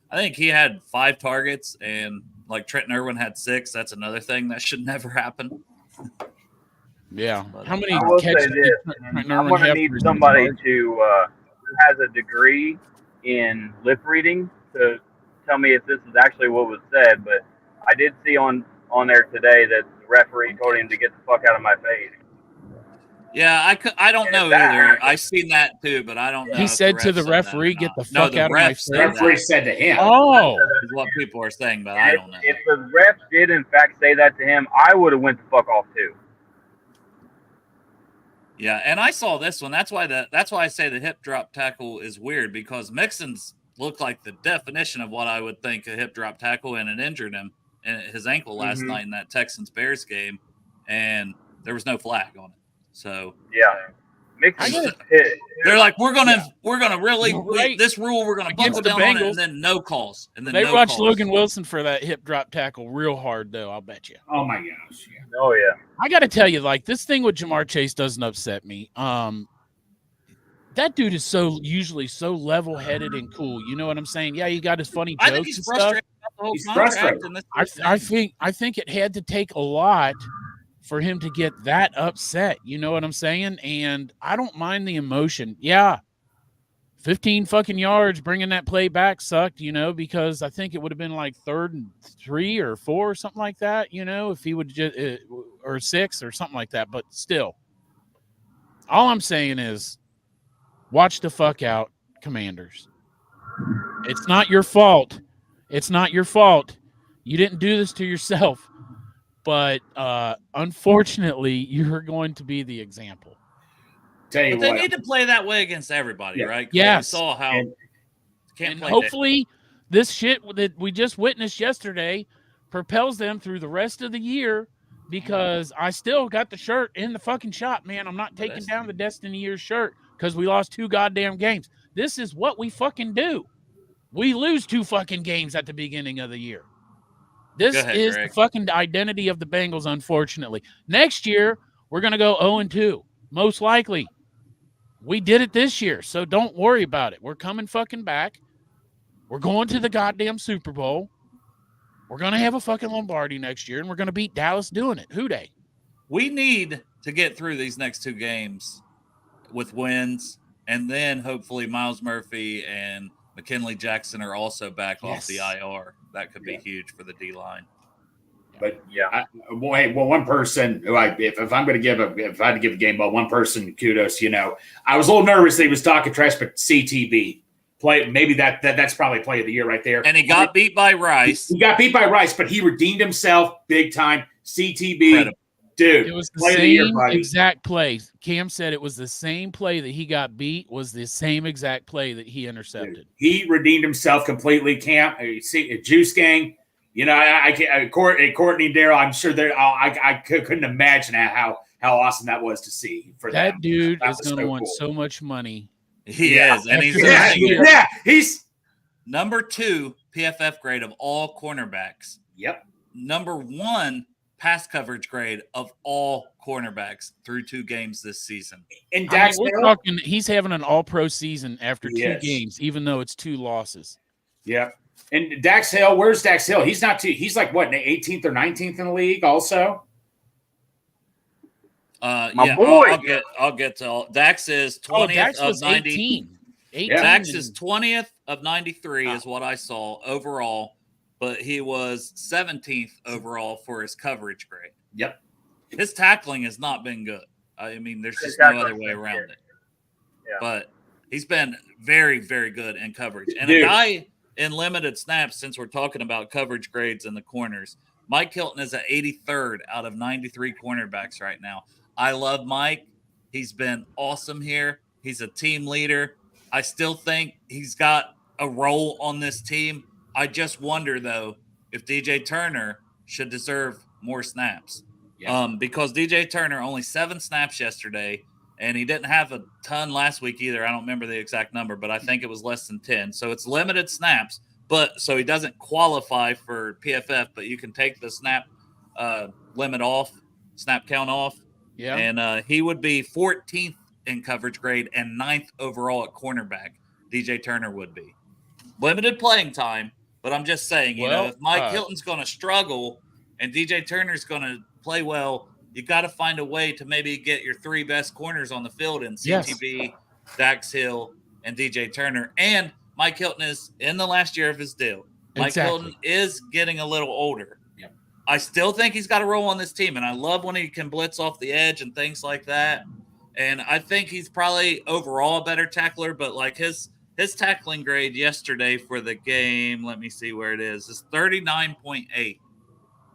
I think he had 5 targets, and like Trenton Irwin had 6. That's another thing that should never happen. Yeah. But, how many I will catches say this. I'm going to need somebody who has a degree in lip reading to tell me if this is actually what was said. But I did see on there today that the referee told him to get the fuck out of my face. Yeah, I don't know either. I seen that too, but I don't know. He said to the referee, "Get the fuck out of my face." The referee said to him. Oh, is what people are saying, but I don't know. If the ref did in fact say that to him, I would have went the fuck off too. Yeah, and I saw this one. That's why I say the hip drop tackle is weird, because Mixon's looked like the definition of what I would think a hip drop tackle, and it injured him in his ankle last night in that Texans Bears game, and there was no flag on it. So they're like, we're gonna really this rule, we're gonna buckle down on it, and then no calls. And then they watched Logan Wilson for that hip drop tackle real hard, though. I'll bet you. Oh my gosh! Yeah. Oh yeah. I got to tell you, this thing with Jamar Chase doesn't upset me. That dude is usually so level-headed and cool. You know what I'm saying? Yeah, he got his funny jokes. I think he's frustrated about the whole contract. I think it had to take a lot for him to get that upset. You know what I'm saying? And I don't mind the emotion. Yeah. 15 fucking yards bringing that play back sucked, because I think it would have been like 3rd and 3 or 4 or something like that, if he would just, or 6 or something like that. But still, all I'm saying is watch the fuck out, Commanders. It's not your fault. It's not your fault. You didn't do this to yourself. But unfortunately, you're going to be the example. Tell you but they need to play that way against everybody, right? Yes. We saw how and hopefully this shit that we just witnessed yesterday propels them through the rest of the year, because I still got the shirt in the fucking shop, man. I'm not taking down the Destiny Year shirt because we lost 2 goddamn games. This is what we fucking do. We lose 2 fucking games at the beginning of the year. This is Greg. the fucking identity of the Bengals, unfortunately. Next year, we're going to go 0-2, most likely. We did it this year, so don't worry about it. We're coming fucking back. We're going to the goddamn Super Bowl. We're going to have a fucking Lombardi next year, and we're going to beat Dallas doing it. Who dey? We need to get through these next 2 games with wins, and then hopefully Miles Murphy and McKinley Jackson are also back off the IR. That could be huge for the D-line. But one person who if I'm going to give if I had to give a game ball, one person kudos. I was a little nervous that he was talking trash, but CTB play maybe that's probably play of the year right there. And he got beat by Rice. He got beat by Rice, but he redeemed himself big time. CTB, Incredible. dude, it was the play same of the year, buddy. exact play. Cam said it was the same play that he got beat was the same exact play that he intercepted. Dude, he redeemed himself completely. Cam, Juice Gang. Courtney, Darryl, I'm sure I couldn't imagine how awesome that was to see for that them. dude is going to want so much money. He is, and he's number 2 PFF grade of all cornerbacks. Yep. Number 1 pass coverage grade of all cornerbacks through 2 games this season. And Dax, we're talking, he's having an all-pro season after 2 games, even though it's 2 losses. Yeah. And Dax Hill, where's Dax Hill? He's not too. He's like what, 18th or 19th in the league, also. Boy. I'll get to all. Dax is 20th of 90. 18 Dax is 20th of 93 is what I saw overall, but he was 17th overall for his coverage grade. Yep. His tackling has not been good. I mean, there's just no other way around it. Yeah. But he's been very, very good in coverage. And a guy in limited snaps, since we're talking about coverage grades in the corners, Mike Hilton is at 83rd out of 93 cornerbacks right now. I love Mike. He's been awesome here. He's a team leader. I still think he's got a role on this team. I just wonder, though, if DJ Turner should deserve more snaps. Yeah. Because DJ Turner only 7 snaps yesterday, and he didn't have a ton last week either. I don't remember the exact number, but I think it was less than 10. So it's limited snaps, but so he doesn't qualify for PFF, but you can take the snap limit off, snap count off. Yeah. And he would be 14th in coverage grade and 9th overall at cornerback. DJ Turner would be. Limited playing time, but I'm just saying, if Mike Hilton's going to struggle and DJ Turner's going to play well, you got to find a way to maybe get your 3 best corners on the field in CTB, Dax Hill, and DJ Turner. And Mike Hilton is in the last year of his deal. Mike Hilton is getting a little older. Yep. I still think he's got a role on this team, and I love when he can blitz off the edge and things like that. And I think he's probably overall a better tackler, but like his tackling grade yesterday for the game, let me see where it is 39.8.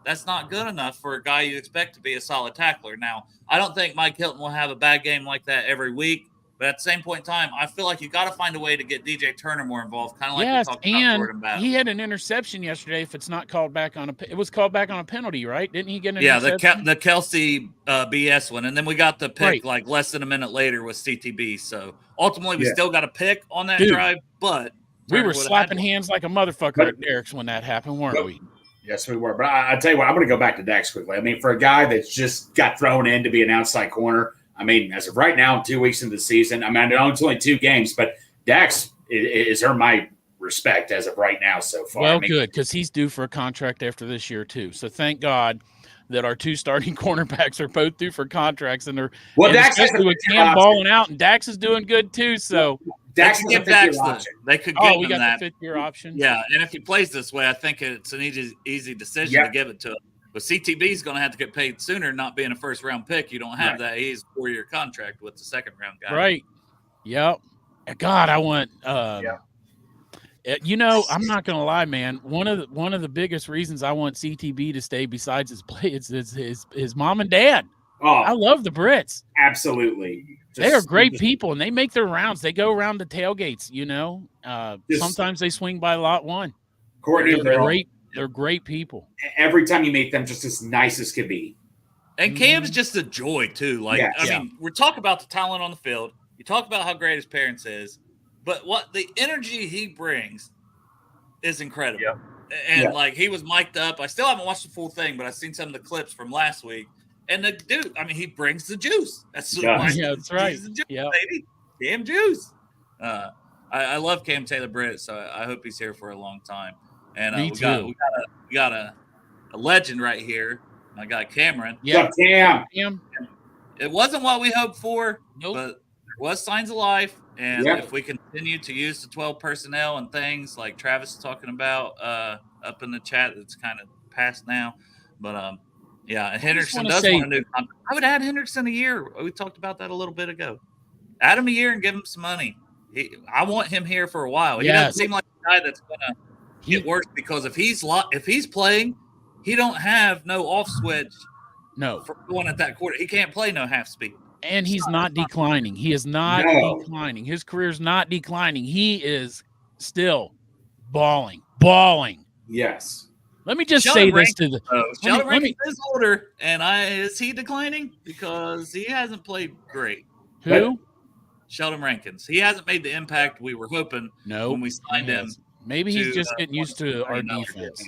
That's not good enough for a guy you expect to be a solid tackler. Now, I don't think Mike Hilton will have a bad game like that every week, but at the same point in time, I feel like you got to find a way to get DJ Turner more involved, kind of like we talked about Jordan Battle. He had an interception yesterday. If it's not called back on it was called back on a penalty, right? Didn't he get an interception? the Kelsey BS one, and then we got the pick like less than a minute later with CTB. So ultimately, we still got a pick on that drive, but we were slapping hands like a motherfucker at Derek's when that happened, weren't we? Yes, we were. But I tell you what, I'm going to go back to Dax quickly. I mean, for a guy that's just got thrown in to be an outside corner, I mean, as of right now, 2 weeks into the season, I mean, it's only 2 games, but Dax is earned my respect as of right now so far. Well, good, because he's due for a contract after this year, too. So thank God that our 2 starting cornerbacks are both due for contracts, and they're Dax especially with Cam balling out, and Dax is doing good, too. So Dax they could give Dax they could give we him got that. the 5th-year option. Yeah, and if he plays this way, I think it's an easy decision to give it to him. But CTB is going to have to get paid sooner, not being a first-round pick. You don't have that. He's a 4-year contract with the second-round guy. Right. Yep. God, I want You know, I'm not gonna lie, man. One of the biggest reasons I want CTB to stay, besides his play, is his mom and dad. Oh, I love the Brits. Absolutely. They are great people, and they make their rounds. They go around the tailgates, you know. Sometimes they swing by lot 1. Courtney, they're great people. Every time you meet them, just as nice as could be. And Cam's just a joy too. Like, I mean, we're talking about the talent on the field. You talk about how great his parents is, but what the energy he brings is incredible. Yep. And like, he was mic'd up. I still haven't watched the full thing, but I've seen some of the clips from last week. And the dude, I mean, he brings the juice. That's that's right. He's the juice, baby. Cam Juice. I love Cam Taylor Britt, so I hope he's here for a long time. And we got a legend right here. I got Cameron. Yeah, Cam. It wasn't what we hoped for, but there was signs of life. And if we continue to use the 12 personnel and things like Travis is talking about up in the chat, it's kind of past now. But Hendrickson does want a new contract. I would add Hendrickson a year. We talked about that a little bit ago. Add him a year and give him some money. I want him here for a while. He doesn't seem like a guy that's going to get worse, because if he's playing, he don't have no off switch. No, for going at that quarter, he can't play no half speed. And he's not declining. He is not declining. His career's not declining. He is still balling. Yes. Let me just say this to the Sheldon Rankins is older, and is he declining? Because he hasn't played great. Who? Sheldon Rankins. He hasn't made the impact we were hoping when we signed him. Maybe he's just getting used to our defense.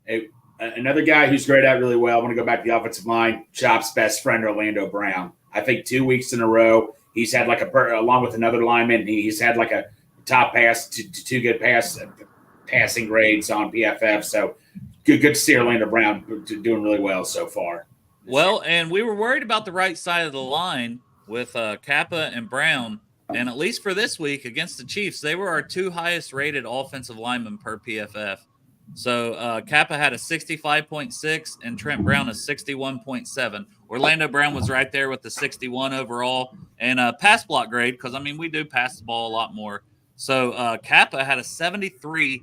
Hey, another guy who's grayed out really well. I want to go back to the offensive line. Chop's best friend, Orlando Brown. I think 2 weeks in a row, he's had along with another lineman, he's had like a top pass to 2 good passing grades on PFF. So good to see Orlando Brown doing really well so far. Well, and we were worried about the right side of the line with Kappa and Brown. And at least for this week against the Chiefs, they were our 2 highest rated offensive linemen per PFF. So Kappa had a 65.6 and Trent Brown a 61.7. Orlando Brown was right there with the 61 overall and pass block grade, because, I mean, we do pass the ball a lot more. So Kappa had a 73.1.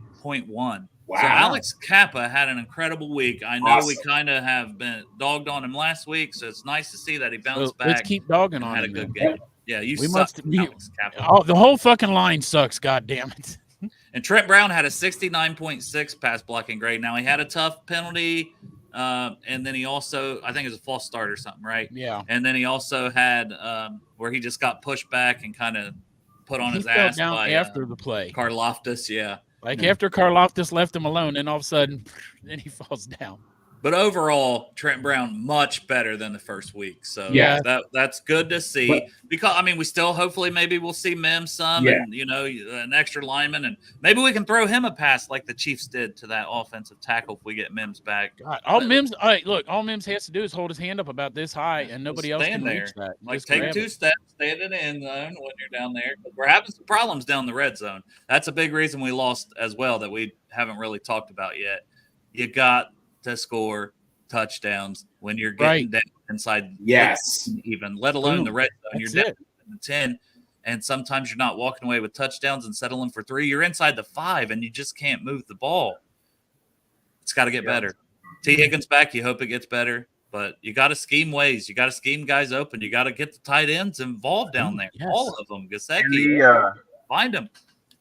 Wow. So Alex Kappa had an incredible week. I know we kind of have been dogged on him last week, so it's nice to see that he bounced back. Let's keep dogging on him. Had a good game. Yeah, you suck, Alex Kappa. The whole fucking line sucks, God damn it. And Trent Brown had a 69.6 pass blocking grade. Now, he had a tough penalty, and then he also, I think it was a false start or something, right? Yeah. And then he also had where he just got pushed back and kind of put on his ass by after the play. Karlaftis, after Karlaftis left him alone, and all of a sudden, then he falls down. But overall, Trent Brown much better than the first week. So that's good to see. Because, I mean, we still hopefully maybe we'll see Mims some and, an extra lineman. And maybe we can throw him a pass like the Chiefs did to that offensive tackle if we get Mims back. God, all Mims has to do is hold his hand up about this high, and nobody else can reach that. Like, take 2 steps, stay in the end zone when you're down there. We're having some problems down the red zone. That's a big reason we lost as well that we haven't really talked about yet. You got to score touchdowns when you're getting down inside even, let alone the red zone. You're down in the 10, and sometimes you're not walking away with touchdowns and settling for 3. You're inside the 5, and you just can't move the ball. It's got to get better. T. Higgins back, you hope it gets better, but you got to scheme ways. You got to scheme guys open. You got to get the tight ends involved down there. All of them. Gesicki, find them.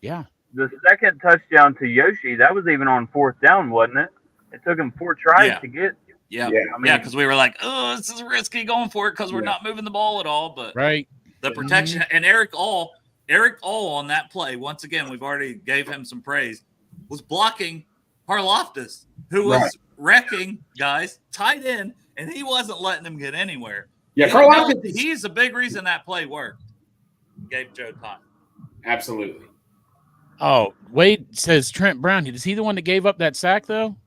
Yeah. The second touchdown to Yoshi, that was even on 4th down, wasn't it? It took him 4 tries to get. Yeah, because we were like, oh, this is risky going for it because we're not moving the ball at all. But the protection and Eric All on that play, once again, we've already gave him some praise, was blocking Karlaftis, who was wrecking guys tight end, and he wasn't letting them get anywhere. Yeah, Karlaftis. He's a big reason that play worked. Gave Joe time. Absolutely. Oh, Wade says Trent Brown. Is he the one that gave up that sack, though?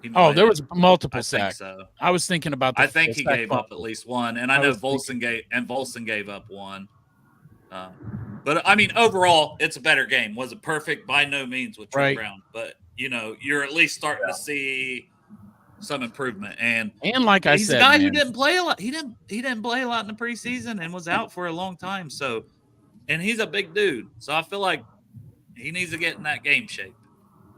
There was multiple sacks. So. I was thinking about I think he gave up at least one, and I know Volson gave up one. But, I mean, overall, it's a better game. Was it perfect? By no means with Trent Brown. But, you're at least starting to see some improvement. And like I said, he's a guy who didn't play a lot. He didn't play a lot in the preseason and was out for a long time. So, and he's a big dude. So I feel like he needs to get in that game shape.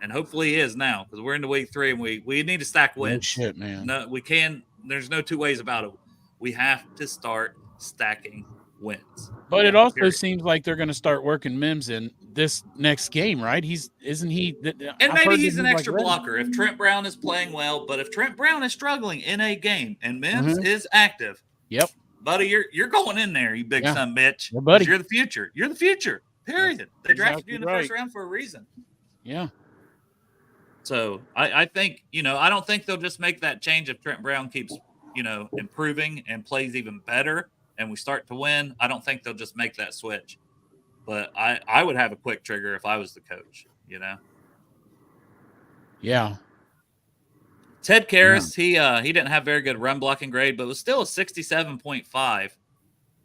And hopefully he is now, because we're into week 3 and we need to stack wins. No shit, man. No, we can. There's no two ways about it. We have to start stacking wins. But it also seems like they're going to start working Mims in this next game, right? Isn't he? And maybe he's an extra blocker if Trent Brown is playing well. But if Trent Brown is struggling in a game and Mims is active, yep, buddy, you're going in there, you big son bitch. Yeah, buddy, you're the future. You're the future. Period. They drafted you in the first round for a reason. Yeah. So I think, I don't think they'll just make that change if Trent Brown keeps, improving and plays even better and we start to win. I don't think they'll just make that switch. But I would have a quick trigger if I was the coach, Yeah. Ted Karras, he didn't have very good run blocking grade, but was still a 67.5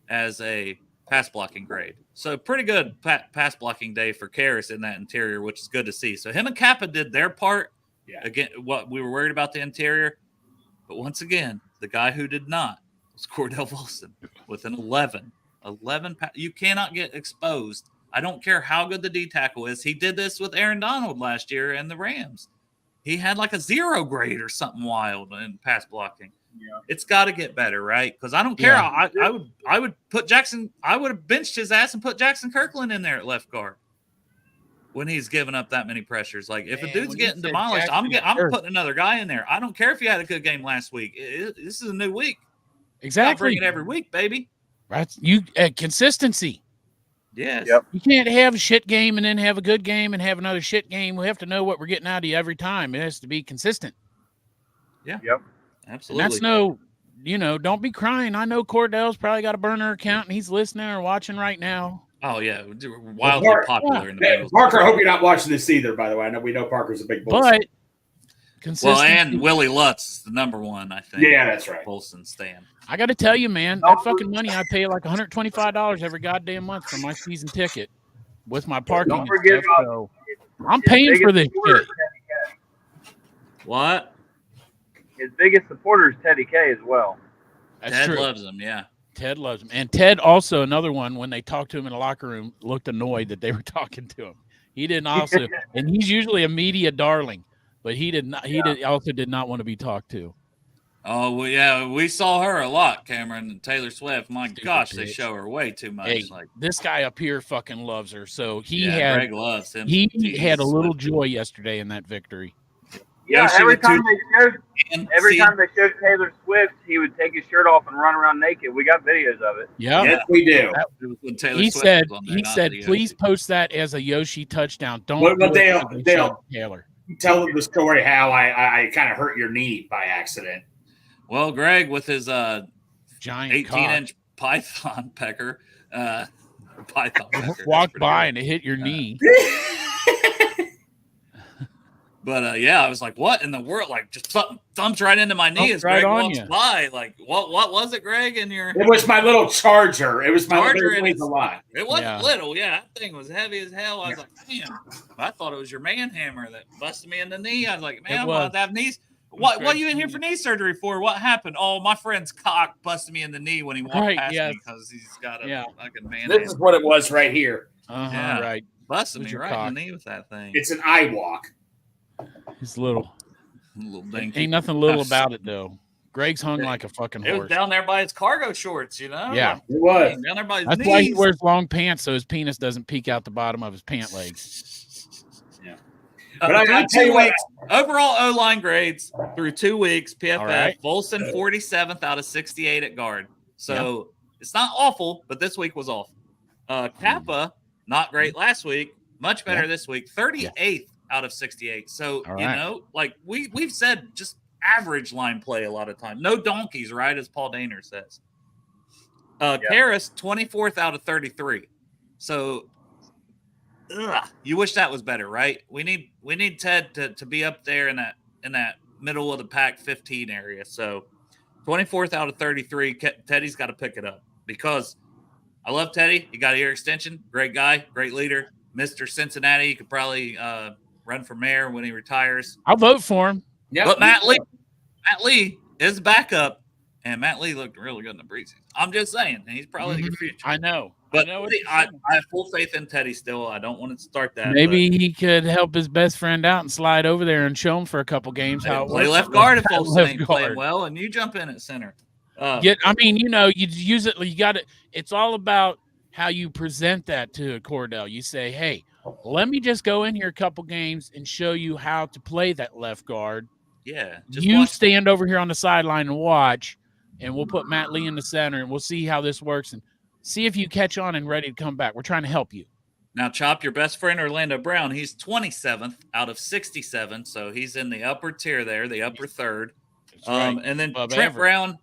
as a pass blocking grade. So pretty good pass blocking day for Karras in that interior, which is good to see. So him and Kappa did their part. Yeah. Again, what we were worried about the interior. But once again, the guy who did not was Cordell Volson with an 11. You cannot get exposed. I don't care how good the D tackle is. He did this with Aaron Donald last year in the Rams. He had like a 0 grade or something wild in pass blocking. Yeah. It's got to get better, right? Because I don't care. Yeah. I would put Jackson. I would have benched his ass and put Jackson Kirkland in there at left guard when he's giving up that many pressures. Like if a dude's getting demolished, I'm putting another guy in there. I don't care if you had a good game last week. This is a new week. Exactly. Bring it every week, baby. Right. Consistency. Yes. Yep. You can't have a shit game and then have a good game and have another shit game. We have to know what we're getting out of you every time. It has to be consistent. Yeah. Yep. Absolutely. And that's don't be crying. I know Cordell's probably got a burner account and he's listening or watching right now. Oh, yeah. Wildly popular in the Bengals. Parker, I hope you're not watching this either, by the way. I know we know Parker's a big Bulls. But consistency. Well, and Willie Lutz, the number one, I think. Yeah, that's right. Bolson stand. I got to tell you, man, that fucking money I pay like $125 every goddamn month for my season ticket with my parking. Don't forget so I'm paying for this shit. What? His biggest supporter is Teddy K as well. That's Ted true. loves him, yeah. Ted loves him. And Ted also, another one, when they talked to him in the locker room, looked annoyed that they were talking to him. He didn't also, and he's usually a media darling, but he did not. He also did not want to be talked to. Oh, well, yeah, we saw her a lot, Cameron and Taylor Swift. My gosh, they bitch. show her way too much. Hey, this guy up here fucking loves her. So Greg loves him. He had a little joy yesterday in that victory. Yeah, every time they showed Taylor Swift, he would take his shirt off and run around naked. We got videos of it. Yeah, yes, we do. He said, please post that as a Yoshi touchdown. Don't. But Dale, Taylor, tell them the story how I kind of hurt your knee by accident. Well, Greg with his giant 18-inch python pecker, walked by and it hit your knee. But I was like, "What in the world?" Like, just thumped right into my knee as Greg walks by. Like, what was it, Greg? In your? It was my little charger. It was my charger. It wasn't little. Yeah, that thing was heavy as hell. I was like, "Damn!" I thought it was your man hammer that busted me in the knee. I was like, "Man, I'm about to have knees." What are you in here for knee surgery for? What happened? Oh, my friend's cock busted me in the knee when he walked past me because he's got a fucking man. This is what it was right here. Right. Busted me right in the knee with that thing. It's an eye walk. It's little dinky. Ain't nothing little about it though. Greg's hung like a fucking horse. It was down there by his cargo shorts, Yeah, it was down there by his That's knees. why he wears long pants so his penis doesn't peek out the bottom of his pant legs. Yeah, but I tell you what, overall O-line grades through 2 weeks. PFF right. Volson 47th out of 68 at guard. So it's not awful, but this week was awful. Kappa not great last week, much better this week. 38th. Out of 68. So, like we've said, just average line play a lot of time. No donkeys, right? As Paul Daner says. Karras, 24th out of 33. So, you wish that was better, right? We need Ted to be up there in that middle of the pack 15 area. So, 24th out of 33. Teddy's got to pick it up because I love Teddy. He got an ear extension. Great guy, great leader. Mr. Cincinnati. You could probably run for mayor when he retires. I'll vote for him. Yeah, but Matt Lee is backup, and Matt Lee looked really good in the preseason. I'm just saying, he's probably the future. I know. But I have full faith in Teddy still. I don't want to start that. Maybe he could help his best friend out and slide over there and show him for a couple games how it play works. Left guard if Olsen ain't playing well, and you jump in at center. I mean, you use it. You got it. It's all about how you present that to Cordell. You say, "Hey, let me just go in here a couple games and show you how to play that left guard." Yeah, you stand over here on the sideline and watch, and we'll put Matt Lee in the center, and we'll see how this works and see if you catch on and ready to come back. We're trying to help you. Now, Chop, your best friend Orlando Brown, he's 27th out of 67, so he's in the upper tier there, the upper third. Right. And then Trent Brown,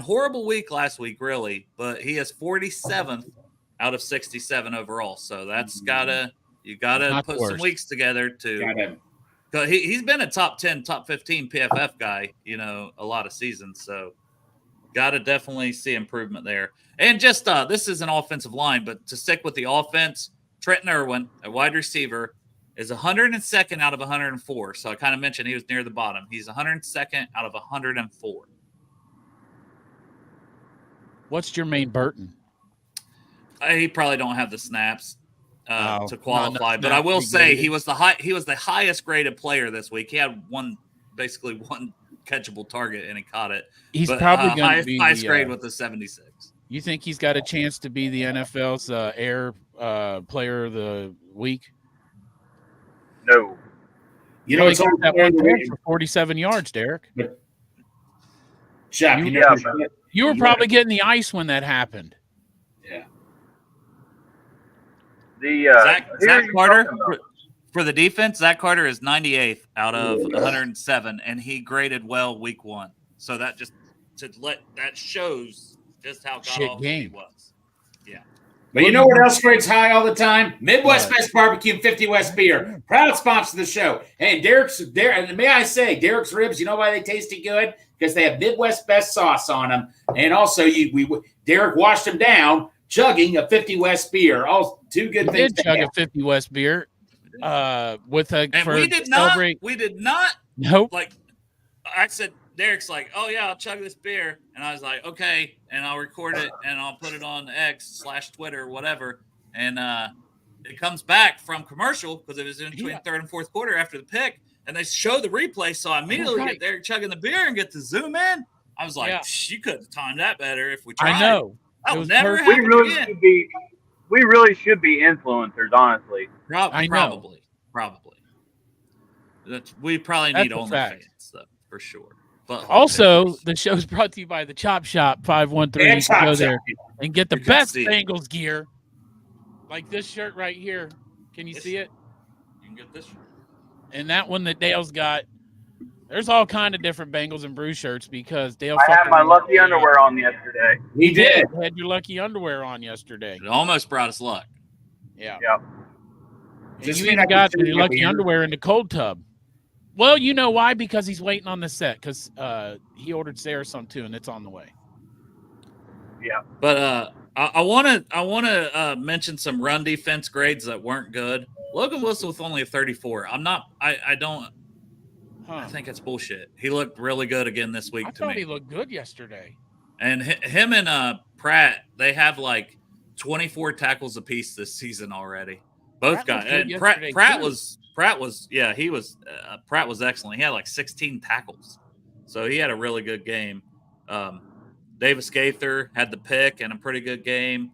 horrible week last week, really, but he is 47th out of 67 overall. So that's you gotta put some weeks together to. He's been a top 10, top 15 PFF guy, a lot of seasons. So got to definitely see improvement there. And just this is an offensive line, but to stick with the offense, Trenton Irwin, a wide receiver, is 102nd out of 104. So I kind of mentioned he was near the bottom. He's 102nd out of 104. What's Jermaine Burton? He probably don't have the snaps to qualify, but I will say he was the highest graded player this week. He had basically one catchable target and he caught it. He's probably going to be highest grade with the 76. You think he's got a chance to be the NFL's air player of the week? No. It's that one catch for 47 yards, Derek. Chap, you were probably getting the ice when that happened. Yeah. Zach Carter for the defense. Zach Carter is 98th out of 107, and he graded well week 1. So that shows just how god-awful he was. Yeah. But you know what else grades high all the time? Midwest Best Barbecue and 50 West Beer. Proud sponsor of the show. Hey, may I say, Derek's ribs, you know why they tasted good? Because they have Midwest Best sauce on them. And also, Derek washed them down, chugging a 50 West beer. All two good things. Did chug a 50 West beer with a. And we did not. Nope. Like I said, Derek's like, "Oh yeah, I'll chug this beer," and I was like, "Okay," and I'll record it and I'll put it on X/Twitter, whatever. And it comes back from commercial because it was in between third and fourth quarter after the pick, and they show the replay. So I immediately get Derek chugging the beer and get to zoom in. I was like, "You could have timed that better if we tried." I know. That will never happen again. We really should be influencers, honestly. Probably. We probably need OnlyFans, though, for sure. But also, the show's brought to you by the Chop Shop 513. You can go there and get the best Bengals gear, like this shirt right here. Can you see it? You can get this shirt. And that one that Dale's got. There's all kind of different Bengals and Brew shirts because Dale. I had my lucky underwear on yesterday. He did. You had your lucky underwear on yesterday. It almost brought us luck. Yeah. Just you even got your lucky underwear in the cold tub. Well, you know why? Because he's waiting on the set. Because he ordered Sarah some too, and it's on the way. Yeah. But I want to mention some run defense grades that weren't good. Logan Wilson with only a 34. I think it's bullshit. He looked really good again this week to me. I thought he looked good yesterday. And him and Pratt, they have like 24 tackles apiece this season already. Both guys. And Pratt was excellent. He had like 16 tackles. So he had a really good game. Davis Gaither had the pick and a pretty good game.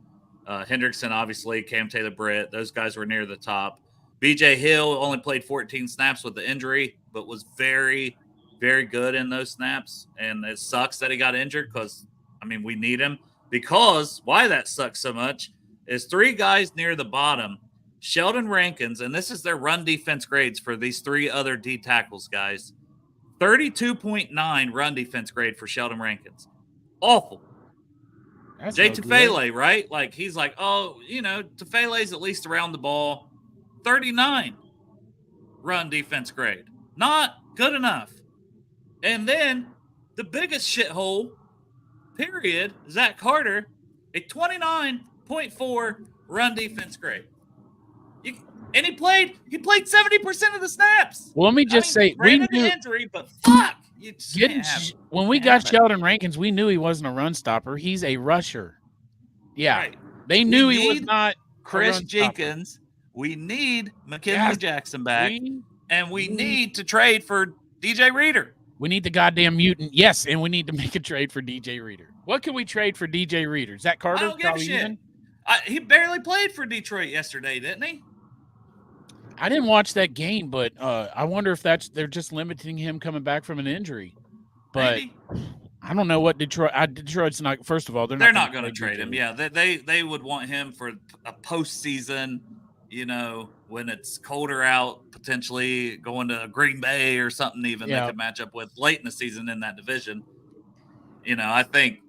Hendrickson, obviously, Cam Taylor-Britt. Those guys were near the top. BJ Hill only played 14 snaps with the injury, but was very, very good in those snaps. And it sucks that he got injured because, we need him. Because why that sucks so much is 3 guys near the bottom, Sheldon Rankins, and this is their run defense grades for these 3 other D tackles, guys. 32.9 run defense grade for Sheldon Rankins. Awful. Jay Tufele, right? Like, he's like, Tufele's at least around the ball. 39 run defense grade. Not good enough. And then the biggest shithole, period, Zach Carter, a 29.4 run defense grade. And he played 70% of the snaps. Well, let me just say, we knew injury, but fuck. When we got Sheldon Rankins, we knew he wasn't a run stopper. He's a rusher. Yeah. Right. They knew he was not Chris Jenkins. We need McKinley Jackson back, and we need to trade for DJ Reader. We need the goddamn mutant. Yes, and we need to make a trade for DJ Reader. What can we trade for DJ Reader? Zach Carter? I don't give a shit. He barely played for Detroit yesterday, didn't he? I didn't watch that game, but I wonder if they're just limiting him coming back from an injury. But maybe. I don't know what Detroit's not. First of all, they're not going to trade him. Yeah, they would want him for a postseason. When it's colder out, potentially going to Green Bay or something. Even they could match up with late in the season in that division. I think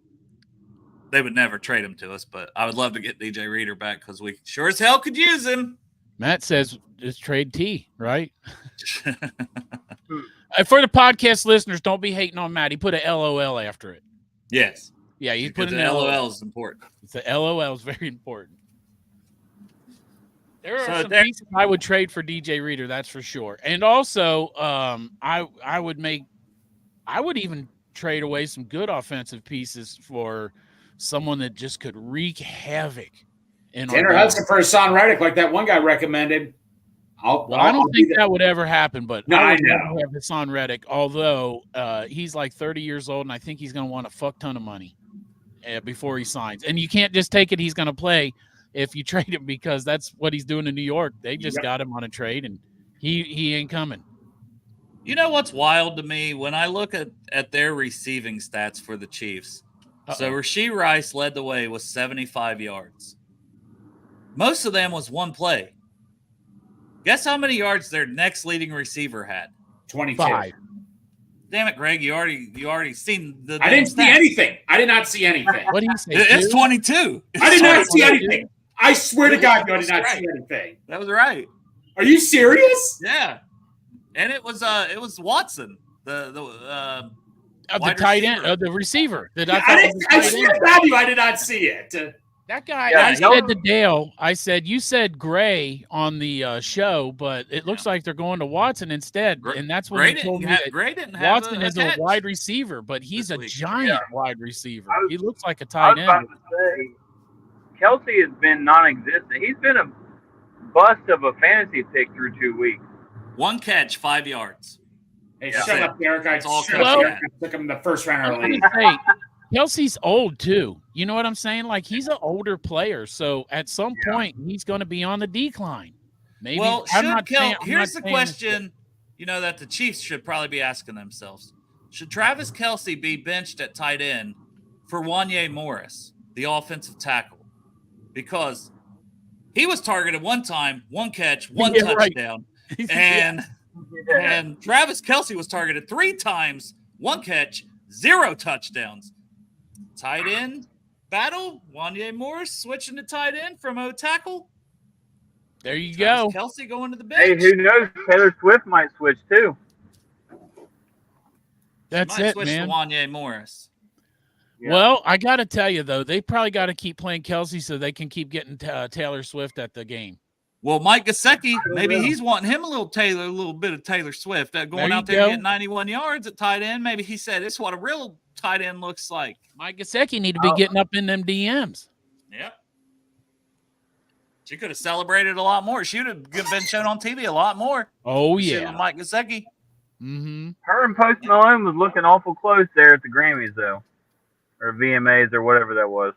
they would never trade him to us, but I would love to get DJ Reader back because we sure as hell could use him. Matt says it's trade T, right? For the podcast listeners, don't be hating on Matt. He put an LOL after it. Yes. Yeah, he put an LOL is important. The LOL is very important. There are some pieces I would trade for DJ Reader, that's for sure. And also, I would even trade away some good offensive pieces for someone that just could wreak havoc. Tanner Hudson for Hassan Reddick, like that one guy recommended. I don't think that would ever happen, but I would know. have Hassan Reddick, although he's like 30 years old, and I think he's going to want a fuck ton of money before he signs. And you can't just take it he's going to play if you trade him, because that's what he's doing in New York. They just got him on a trade, and he ain't coming. You know what's wild to me? When I look at their receiving stats for the Chiefs, so Rashee Rice led the way with 75 yards. Most of them was one play. Guess how many yards their next leading receiver had? 25. Damn it, Greg! You already seen the. I didn't see anything. I did not see anything. What do you say? It's 22. I did not see anything. I swear to God, I did not see anything. That was right. Are you serious? Yeah, and it was Watson, the tight end, the receiver. I swear to God, I did not see it. That guy, I said to Dale, you said Gray on the show, but it looks like they're going to Watson instead. And that's when he told me that Gray didn't have Watson is a wide receiver, but he's a giant wide receiver. He looks like a I tight end. was about to say, Kelsey has been non-existent. He's been a bust of a fantasy pick through 2 weeks. One catch, 5 yards. Hey, shut up, Derek. I took him the first round of the league. Kelsey's old too. You know what I'm saying? Like, he's an older player, so at some point he's going to be on the decline. Maybe. Well, here's the question. That the Chiefs should probably be asking themselves: should Travis Kelce be benched at tight end for Wanya Morris, the offensive tackle? Because he was targeted one time, one catch, one touchdown, and Travis Kelce was targeted 3 times, 1 catch, 0 touchdowns. Tight end battle. Wanya Morris switching to tight end from tackle. There you go. Kelce going to the bench. Hey, who knows? Taylor Swift might switch too. That's it, switch man. To Wanya Morris. Yeah. Well, I got to tell you though, they probably got to keep playing Kelce so they can keep getting Taylor Swift at the game. Well, Mike Gesicki, maybe he's wanting him a little bit of Taylor Swift going out there and getting 91 yards at tight end. Maybe he said, "This is what a real tight end looks like." Mike Gesicki need to be getting up in them DMs. Yep. She could have celebrated a lot more. She would have been shown on TV a lot more. Oh, yeah. Mike Gesicki. Mm-hmm. Her and Post Malone was looking awful close there at the Grammys, though. Or VMAs or whatever that was.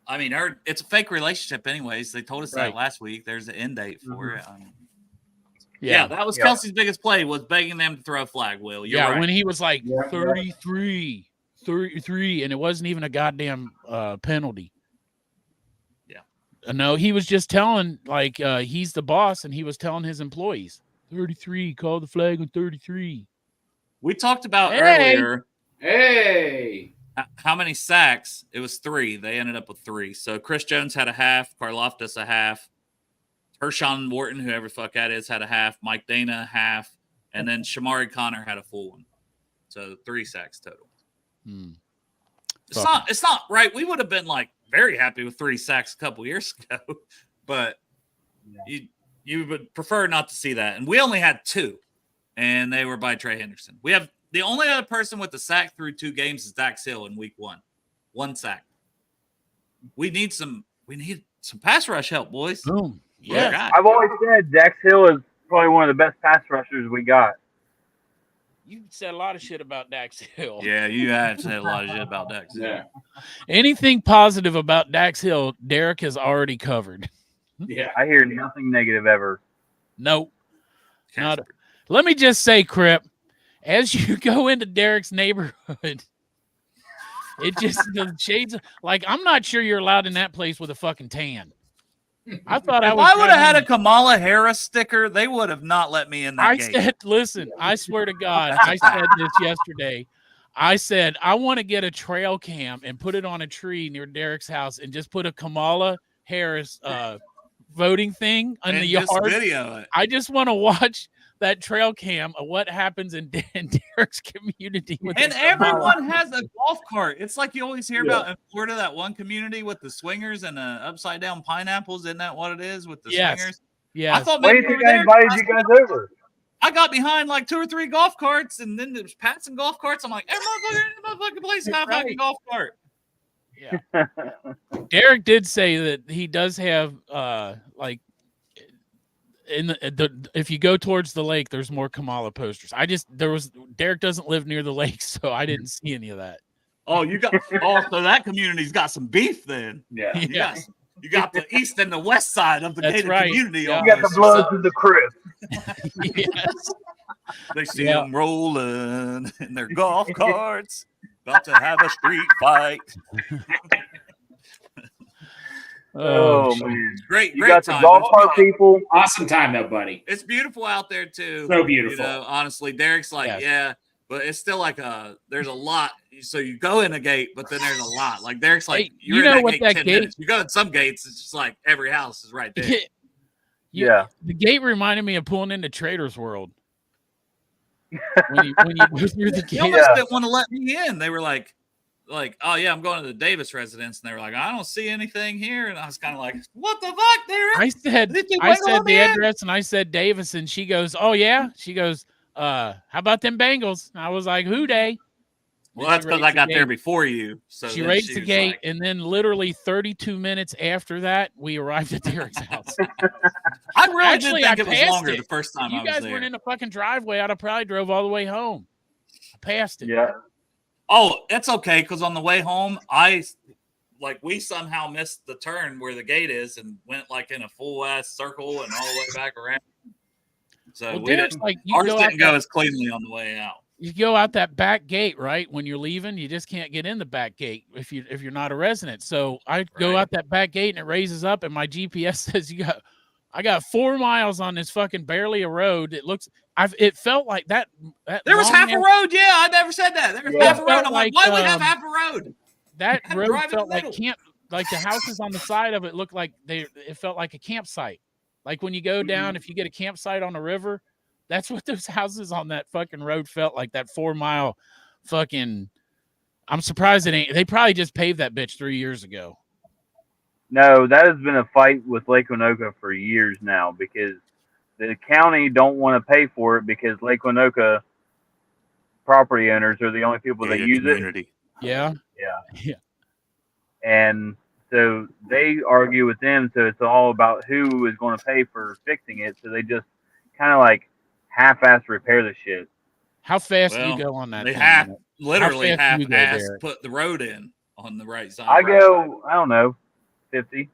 I mean, it's a fake relationship anyways. They told us that last week. There's an end date for it. Yeah, that was Kelsey's biggest play, was begging them to throw a flag, Will. You're right. When he was like 33, and it wasn't even a goddamn penalty. Yeah. No, he was just telling, he's the boss, and he was telling his employees, 33, call the flag on 33. We talked about earlier. Hey! How many sacks? It was 3. They ended up with 3. So Chris Jones had a half, Karlaftis a half, Hershawn Wharton, whoever the fuck that is, had a half, Mike Dana a half, and then Shamari Connor had a full one. So 3 sacks total. It's not right. We would have been very happy with 3 sacks a couple years ago, but you would prefer not to see that. And we only had 2, and they were by Trey Henderson. We have the only other person with a sack through 2 games is Dax Hill in week 1. 1 sack. we need some pass rush help, boys. Boom. Yeah. I've always said Dax Hill is probably one of the best pass rushers we got. You said a lot of shit about Dax Hill. Yeah, you have said a lot of shit about Dax Hill. Yeah. Anything positive about Dax Hill, Derek has already covered. Yeah. I hear nothing negative ever. Nope. Not. Let me just say, Crip, as you go into Derek's neighborhood, it just the shades like I'm not sure you're allowed in that place with a fucking tan. I thought if I would have had a Kamala Harris sticker, they would have not let me in that gate. Said, listen, I swear to God, I said this yesterday. I said, I want to get a trail cam and put it on a tree near Derek's house and just put a Kamala Harris voting thing in the yard. Video it. I just want to watch that trail cam of what happens in Derek's community. And everyone has a golf cart. It's like you always hear about in Florida, that one community with the swingers and the upside down pineapples. Isn't that what it is with the swingers? Yeah. I thought Why do you think I invited you guys over? I got behind like 2 or 3 golf carts, and then there's passing golf carts. I'm like, every motherfucking place got a fucking golf cart. Yeah. Derek did say that he does have like in the if you go towards the lake, there's more Kamala posters. Derek doesn't live near the lake, so I didn't see any of that. Oh, so that community's got some beef then. Yeah. You got the east and the west side of the gated community. Yeah. You got the Bloods and the Crips. Yes. They see them rolling in their golf carts, about to have a street fight. Oh man, great got time. The golf cart people. Awesome time though, buddy. It's beautiful out there too. So beautiful. You know, honestly, Derek's like, but it's still like there's a lot. So you go in a gate, but then there's a lot. Like Derek's like, you know what that gate? Minutes. You go in some gates, it's just like every house is right there. Yeah. The gate reminded me of pulling into Trader's World. When you go through the gate, They almost didn't want to let me in. They were like, oh yeah, I'm going to the Davis residence, and they were like, I don't see anything here, and I was kind of like, what the fuck, Derek? I said the address, and I said Davis, and she goes, oh yeah, she goes, how about them Bengals? And I was like, who day? Well, that's because I got there before you. So she raised the gate, and then literally 32 minutes after that, we arrived at Derek's house. I really didn't think it was longer the first time I was there. You guys weren't in the fucking driveway. I'd have probably drove all the way home. I passed it. Yeah. Oh, it's okay, because on the way home, we somehow missed the turn where the gate is and went like in a full ass circle and all the way back around. So ours didn't go as cleanly on the way out. You go out that back gate, right? When you're leaving, you just can't get in the back gate if you're not a resident. So I go out that back gate and it raises up, and my GPS says I got 4 miles on this fucking barely a road. It felt like that there was half a road. Yeah, I never said that. There was half a road. I'm like, why do we have half a road? That road felt like like the houses on the side of it looked like it felt like a campsite. Like when you go down, if you get a campsite on a river, that's what those houses on that fucking road felt like. That 4 mile fucking. I'm surprised it ain't. They probably just paved that bitch 3 years ago. No, that has been a fight with Lake Winoka for years now, because the county don't want to pay for it because Lake Winoka property owners are the only people that use it. Yeah. And so they argue with them. So it's all about who is going to pay for fixing it. So they just kind of like half-ass repair the shit. How fast do you go on that? They half-ass put the road in on the right side. I don't know, 50.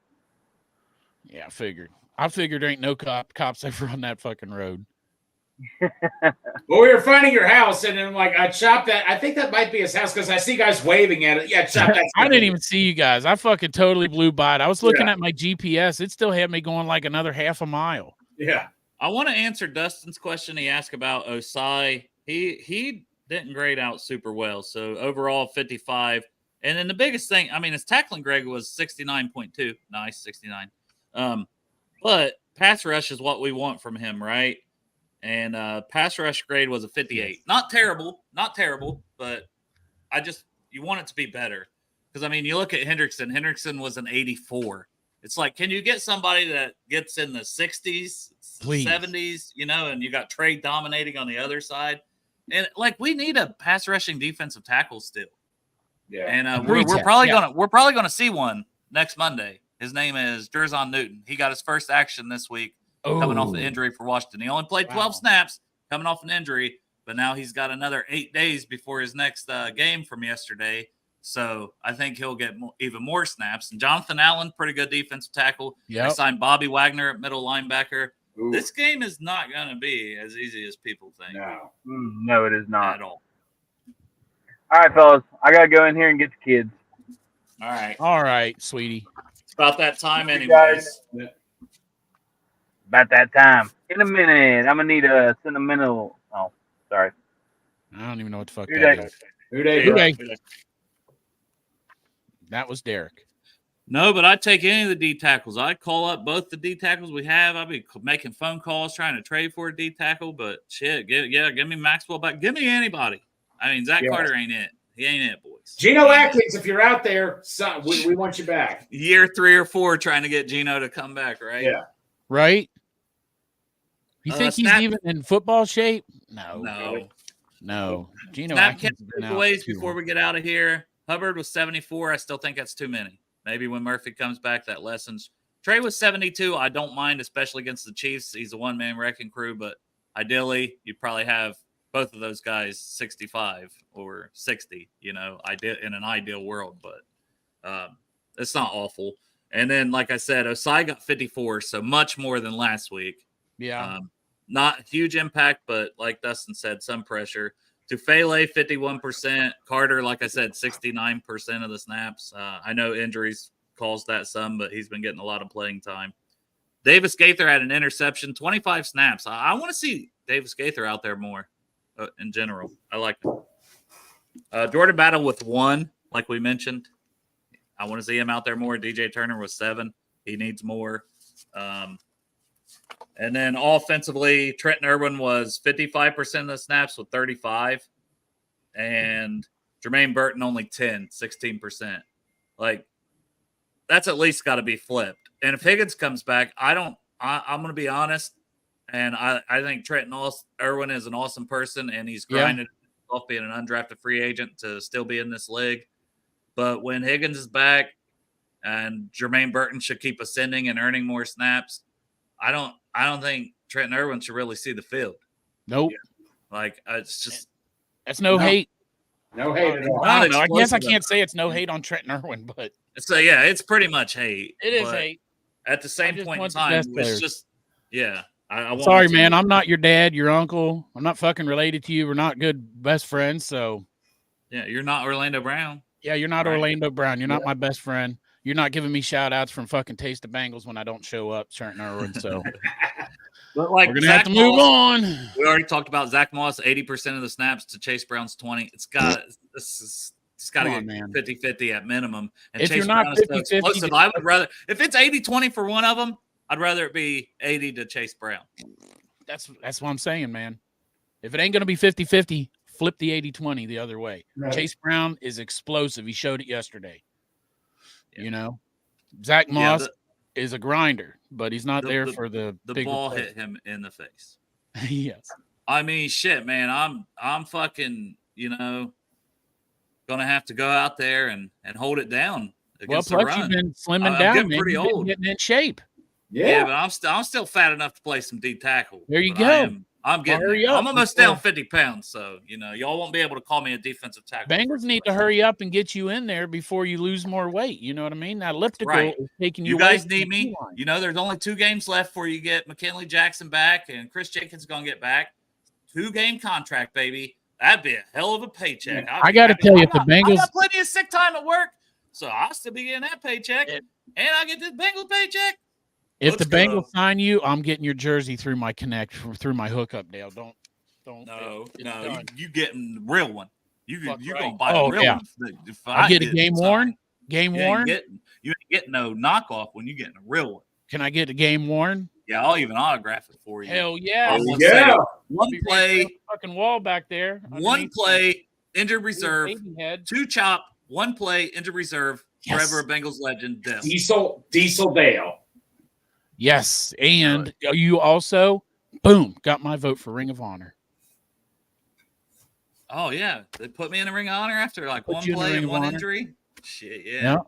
Yeah, I figured there ain't no cops ever on that fucking road. Well, we were finding your house, and then I chopped that. I think that might be his house because I see guys waving at it. Yeah, chop that. I didn't even see you guys. I fucking totally blew by it. I was looking at my GPS. It still had me going like another half a mile. Yeah. I want to answer Dustin's question he asked about Osai. He didn't grade out super well. So overall 55. And then the biggest thing, his tackling grade was 69.2. Nice, 69. But pass rush is what we want from him, right? And pass rush grade was a 58. Not terrible, but you want it to be better. Because, you look at Hendrickson. Hendrickson was an 84. It's like, can you get somebody that gets in the 60s, Please. 70s, and you got Trey dominating on the other side? And, we need a pass rushing defensive tackle still. Yeah. And we're probably gonna see one next Monday. His name is Jerzon Newton. He got his first action this week coming off an injury for Washington. He only played 12 snaps coming off an injury, but now he's got another 8 days before his next game from yesterday. So I think he'll get even more snaps. And Jonathan Allen, pretty good defensive tackle. Yep. They signed Bobby Wagner at middle linebacker. Ooh. This game is not going to be as easy as people think. No, it is not. At all. All right, fellas. I got to go in here and get the kids. All right, sweetie. It's about that time anyways. About that time. In a minute. I'm going to need a sentimental. Oh, sorry. I don't even know what the fuck that is. Who day? That was Derek. No, but I'd take any of the D tackles. I'd call up both the D tackles we have. I'd be making phone calls trying to trade for a D tackle. But shit, give me Maxwell back. Give me anybody. I mean, Zach Carter ain't it. He ain't it, boys. Geno Atkins, if you're out there, son, we want you back. Year 3 or 4 trying to get Geno to come back, right? Yeah. Right? You think he's even in football shape? No. Geno Atkins ways before we get out of here. Hubbard was 74. I still think that's too many. Maybe when Murphy comes back, that lessens. Trey was 72. I don't mind, especially against the Chiefs. He's a one-man wrecking crew, but ideally, you'd probably have both of those guys 65 or 60, in an ideal world, but it's not awful. And then, like I said, Osai got 54, so much more than last week. Yeah. Not huge impact, but like Dustin said, some pressure. Tufele, 51%. Carter, like I said, 69% of the snaps. I know injuries caused that some, but he's been getting a lot of playing time. Davis Gaither had an interception, 25 snaps. I want to see Davis Gaither out there more in general. I like it. Jordan Battle with 1, like we mentioned. I want to see him out there more. DJ Turner was 7. He needs more. And then offensively, Trenton Irwin was 55% of the snaps with 35. And Jermaine Burton only 16%. Like, that's at least got to be flipped. And if Higgins comes back, I'm going to be honest, and I think Trenton Irwin is an awesome person, and he's grinded off being an undrafted free agent to still be in this league. But when Higgins is back and Jermaine Burton should keep ascending and earning more snaps, I don't think Trenton Irwin should really see the field. Nope. Like, it's just – that's no hate. No hate at all. I don't know. I guess I can't say it's no hate on Trenton Irwin, but – so, yeah, it's pretty much hate. It is hate. At the same point in time, it's just – yeah. Sorry, man. I'm not your dad, your uncle. I'm not fucking related to you. We're not good best friends, so – yeah, you're not Orlando Brown. Yeah, you're not Orlando Brown. You're not my best friend. You're not giving me shout-outs from fucking Taste of Bengals when I don't show up, Trenton Irwin, so – But like we're going to have to move on. We already talked about Zach Moss, 80% of the snaps to Chase Brown's 20. It's got to get 50-50 at minimum. And if Chase you're not Brown 50-50, is so explosive. I would rather, if it's 80-20 for one of them, I'd rather it be 80 to Chase Brown. That's what I'm saying, man. If it ain't going to be 50-50, flip the 80-20 the other way. Right. Chase Brown is explosive. He showed it yesterday. Yeah. Zach Moss is a grinder, but he's not there for the ball play. Hit him in the face. Yes. I mean, shit, man. I'm fucking, gonna have to go out there and hold it down against the run. You've been slimming down, getting pretty old, getting in shape. Yeah, but I'm still fat enough to play some D tackle. There you go. I'm getting there. I'm almost down 50 pounds, so y'all won't be able to call me a defensive tackle. Bengals need to hurry up and get you in there before you lose more weight. You know what I mean? That elliptical is taking you. You guys need me. There's only 2 games left before you get McKinley Jackson back and Chris Jenkins gonna get back. 2-game contract, baby. That'd be a hell of a paycheck. I got to tell you, if the Bengals, I got plenty of sick time at work, so I'll still be getting that paycheck, and I get this Bengals paycheck. If the Bengals sign you, I'm getting your jersey through my through my hookup, Dale. Don't. No. You getting the real one. You gonna buy the real one. I get a game worn. Game worn. You ain't getting no knockoff when you getting a real one. Can I get a game worn? Yeah, I'll even autograph it for you. Hell yeah! One play, fucking wall back there. One play, injured reserve. 2 chop. 1 play, injured reserve. Forever a Bengals legend. Diesel Dale. Yes, and you also, boom, got my vote for Ring of Honor. Oh, yeah. They put me in the Ring of Honor after like 1 play and 1 injury? Shit, yeah.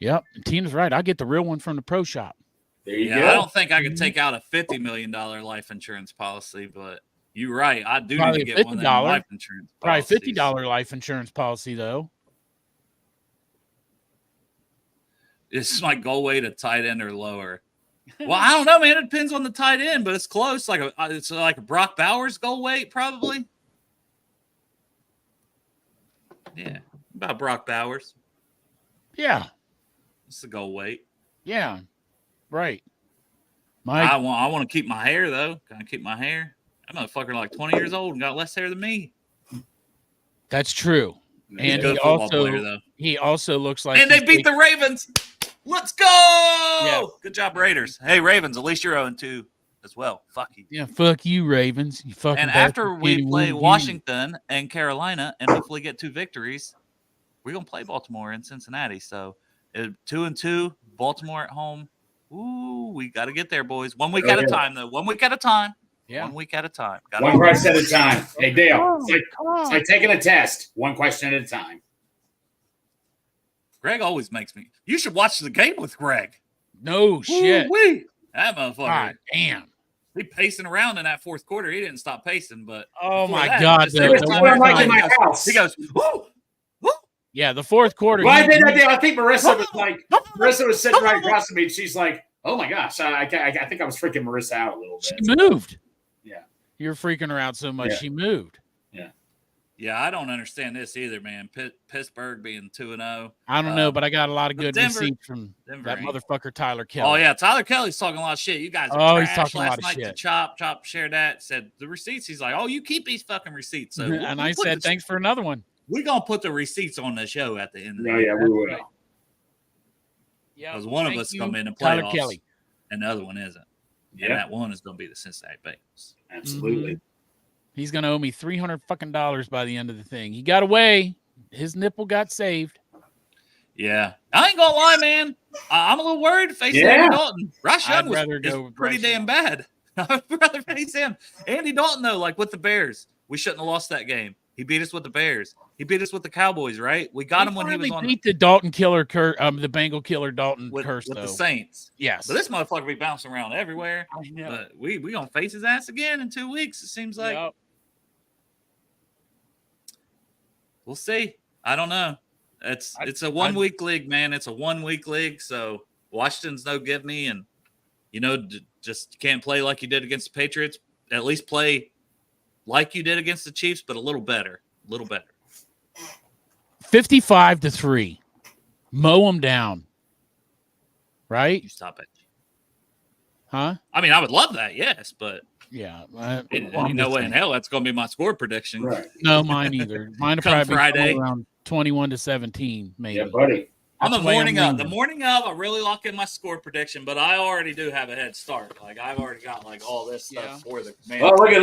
Yep. Tina's right. I get the real one from the pro shop. There you Yeah, go. I don't think I could take out a $50 million life insurance policy, but you're right. I do Probably need to get one of them life insurance policies. Probably $50 life insurance policy, though. It's like goal weight at tight end or lower. Well, I don't know, man. It depends on the tight end, but it's close. It's like a Brock Bowers goal weight, probably. Yeah, about Brock Bowers. Yeah, it's the goal weight. Yeah, right. I want to keep my hair though. Can I keep my hair? That motherfucker like 20 years old and got less hair than me. That's true. And he also looks like. And they beat the Ravens. Let's go! Yeah. Good job, Raiders. Hey, Ravens, at least you're 0-2 as well. Fuck you. Yeah, fuck you, Ravens. You fucking. And after we play Washington and Carolina and hopefully get 2 victories, we're gonna play Baltimore and Cincinnati. So 2-2, Baltimore at home. Ooh, we got to get there, boys. 1 week at a time, though. 1 week at a time. Yeah. 1 week at a time. One question at a time. Hey, Dale, it's like taking a test. One question at a time. Greg always makes me. You should watch the game with Greg. No shit. Woo-wee. That motherfucker. God damn. He pacing around in that fourth quarter. He didn't stop pacing, but oh my God, he goes, woo, woo. Yeah, the fourth quarter. Well, I think Marissa was sitting right across from me. And she's like, "Oh my gosh, I think I was freaking Marissa out a little bit." She moved. Yeah, you're freaking her out so much. Yeah. She moved. Yeah, I don't understand this either, man. Pittsburgh being 2-0. I don't know, but I got a lot of good receipts from that motherfucker Tyler Kelly. Oh yeah, Tyler Kelly's talking a lot of shit. You guys are trash. He's talking last night to Chop shared that. Said the receipts. He's like, "Oh, you keep these fucking receipts." So and I said, "Thanks for another one." We're gonna put the receipts on the show at the end of the year. Yeah, we will. Yeah, because one of us is gonna be in the playoffs, Kelly. And the other one isn't. Yeah, and that one is gonna be the Cincinnati Bengals. Absolutely. Mm-hmm. He's gonna owe me $300 fucking by the end of the thing. He got away. His nipple got saved. Yeah, I ain't gonna lie, man. I'm a little worried facing Andy Dalton. Bryce Young was pretty damn bad. I'd rather face him. Andy Dalton, though, like with the Bears, we shouldn't have lost that game. He beat us with the Bears. He beat us with the Cowboys, right? We got him when he was on. Beat the Dalton killer, the Bengal killer Dalton curse with the Saints. Yes, but this motherfucker be bouncing around everywhere. I know. But we gonna face his ass again in 2 weeks. It seems like. Yep. We'll see. I don't know. It's a 1 week league, man. It's a 1 week league. So Washington's no give me, and just can't play like you did against the Patriots. At least play like you did against the Chiefs, but a little better. 55-3. Mow them down. Right? You stop it. Huh? I mean, I would love that, yes, but yeah. No way in hell that's going to be my score prediction. Right. No, mine either. Mine will probably Friday around 21-17, maybe. Yeah, buddy. On the morning of, I really lock in my score prediction, but I already do have a head start. Like I've already got like all this stuff for the command. Oh, look at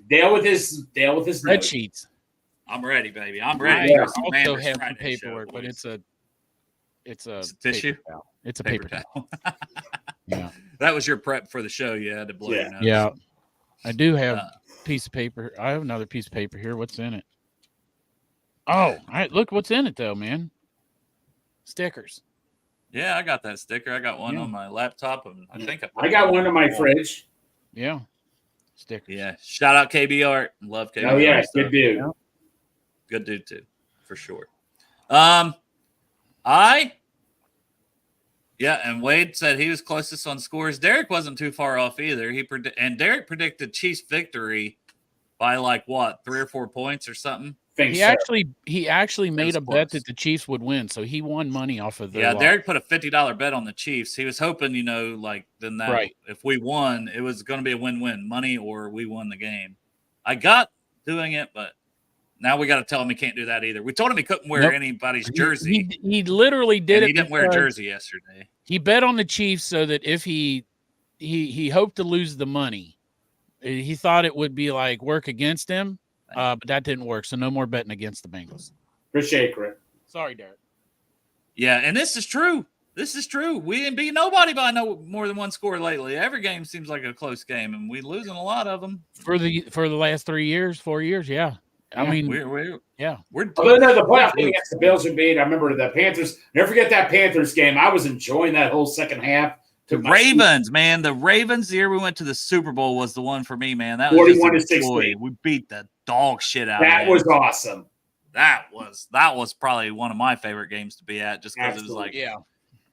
Dale with his spreadsheets. I'm ready, baby. I'm ready. I also have some paperwork, but it's a tissue. It's a paper towel. Yeah, that was your prep for the show. You had to blow your nose. Yeah, I do have a piece of paper. I have another piece of paper here. What's in it? Oh, all right. Look what's in it, though, man. Stickers. Yeah, I got that sticker. I got one on my laptop, and I think I got one in my fridge. Yeah, stickers. Yeah, shout out KB Art. Love KB. Oh yeah, good dude. Yeah. Good dude too, for sure. And Wade said he was closest on scores. Derek wasn't too far off either. Derek predicted Chiefs victory by like what, 3 or 4 points or something. He actually made a bet that the Chiefs would win, so he won money off of their loss. Derek put a $50 bet on the Chiefs. He was hoping, if we won, it was going to be a win-win, money or we won the game. I got doing it, but now we got to tell him he can't do that either. We told him he couldn't wear anybody's jersey. He literally did it. He didn't wear a jersey yesterday. He bet on the Chiefs so that if he hoped to lose the money, he thought it would be like work against him. But that didn't work, so no more betting against the Bengals. Appreciate it, Chris. Sorry, Derek. Yeah, and this is true. We didn't beat nobody by no more than one score lately. Every game seems like a close game, and we're losing a lot of them. For the last 4 years, yeah. I mean, we're Although no, the playoff game against the Bills would be. I remember the Panthers. Never forget that Panthers game. I was enjoying that whole second half. The Ravens, man, the Ravens the year we went to the Super Bowl was the one for me, man. That was 41-16. We beat the dog shit out. That was awesome. That was probably one of my favorite games to be at, just because it was like, yeah,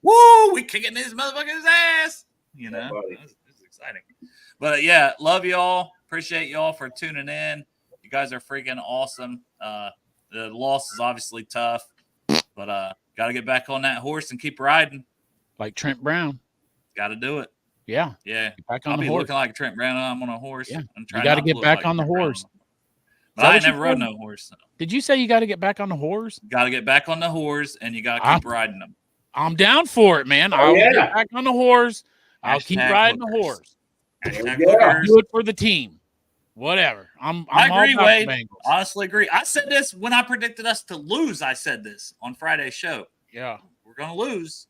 woo, we kicking these motherfuckers' ass. You know, it was exciting. But yeah, love y'all. Appreciate y'all for tuning in. You guys are freaking awesome. The loss is obviously tough, but got to get back on that horse and keep riding. Like Trent Brown. Got to do it. Yeah. Back on I'll be horse. Looking like Trent Brown. I'm on a horse. Yeah. You got to get back on the horse. But I ain't never rode no horse. So. Did you say you got to get back on the horse? Got to get back on the horse, and you got to keep riding them. I'm down for it, man. I'll get back on the horse. I'll keep riding the horse. Do it for the team. Whatever. I agree, Wade. Honestly agree. I said this when I predicted us to lose. I said this on Friday's show. Yeah. We're going to lose.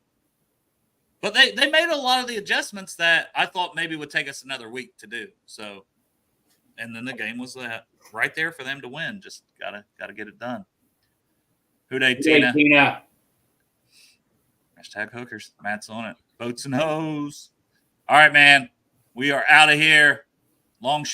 But they made a lot of the adjustments that I thought maybe would take us another week to do. So, and then the game was right there for them to win. Just gotta get it done. Who dey, Tina? Hashtag hookers. Matt's on it. Boats and hoes. All right, man. We are out of here. Long shot.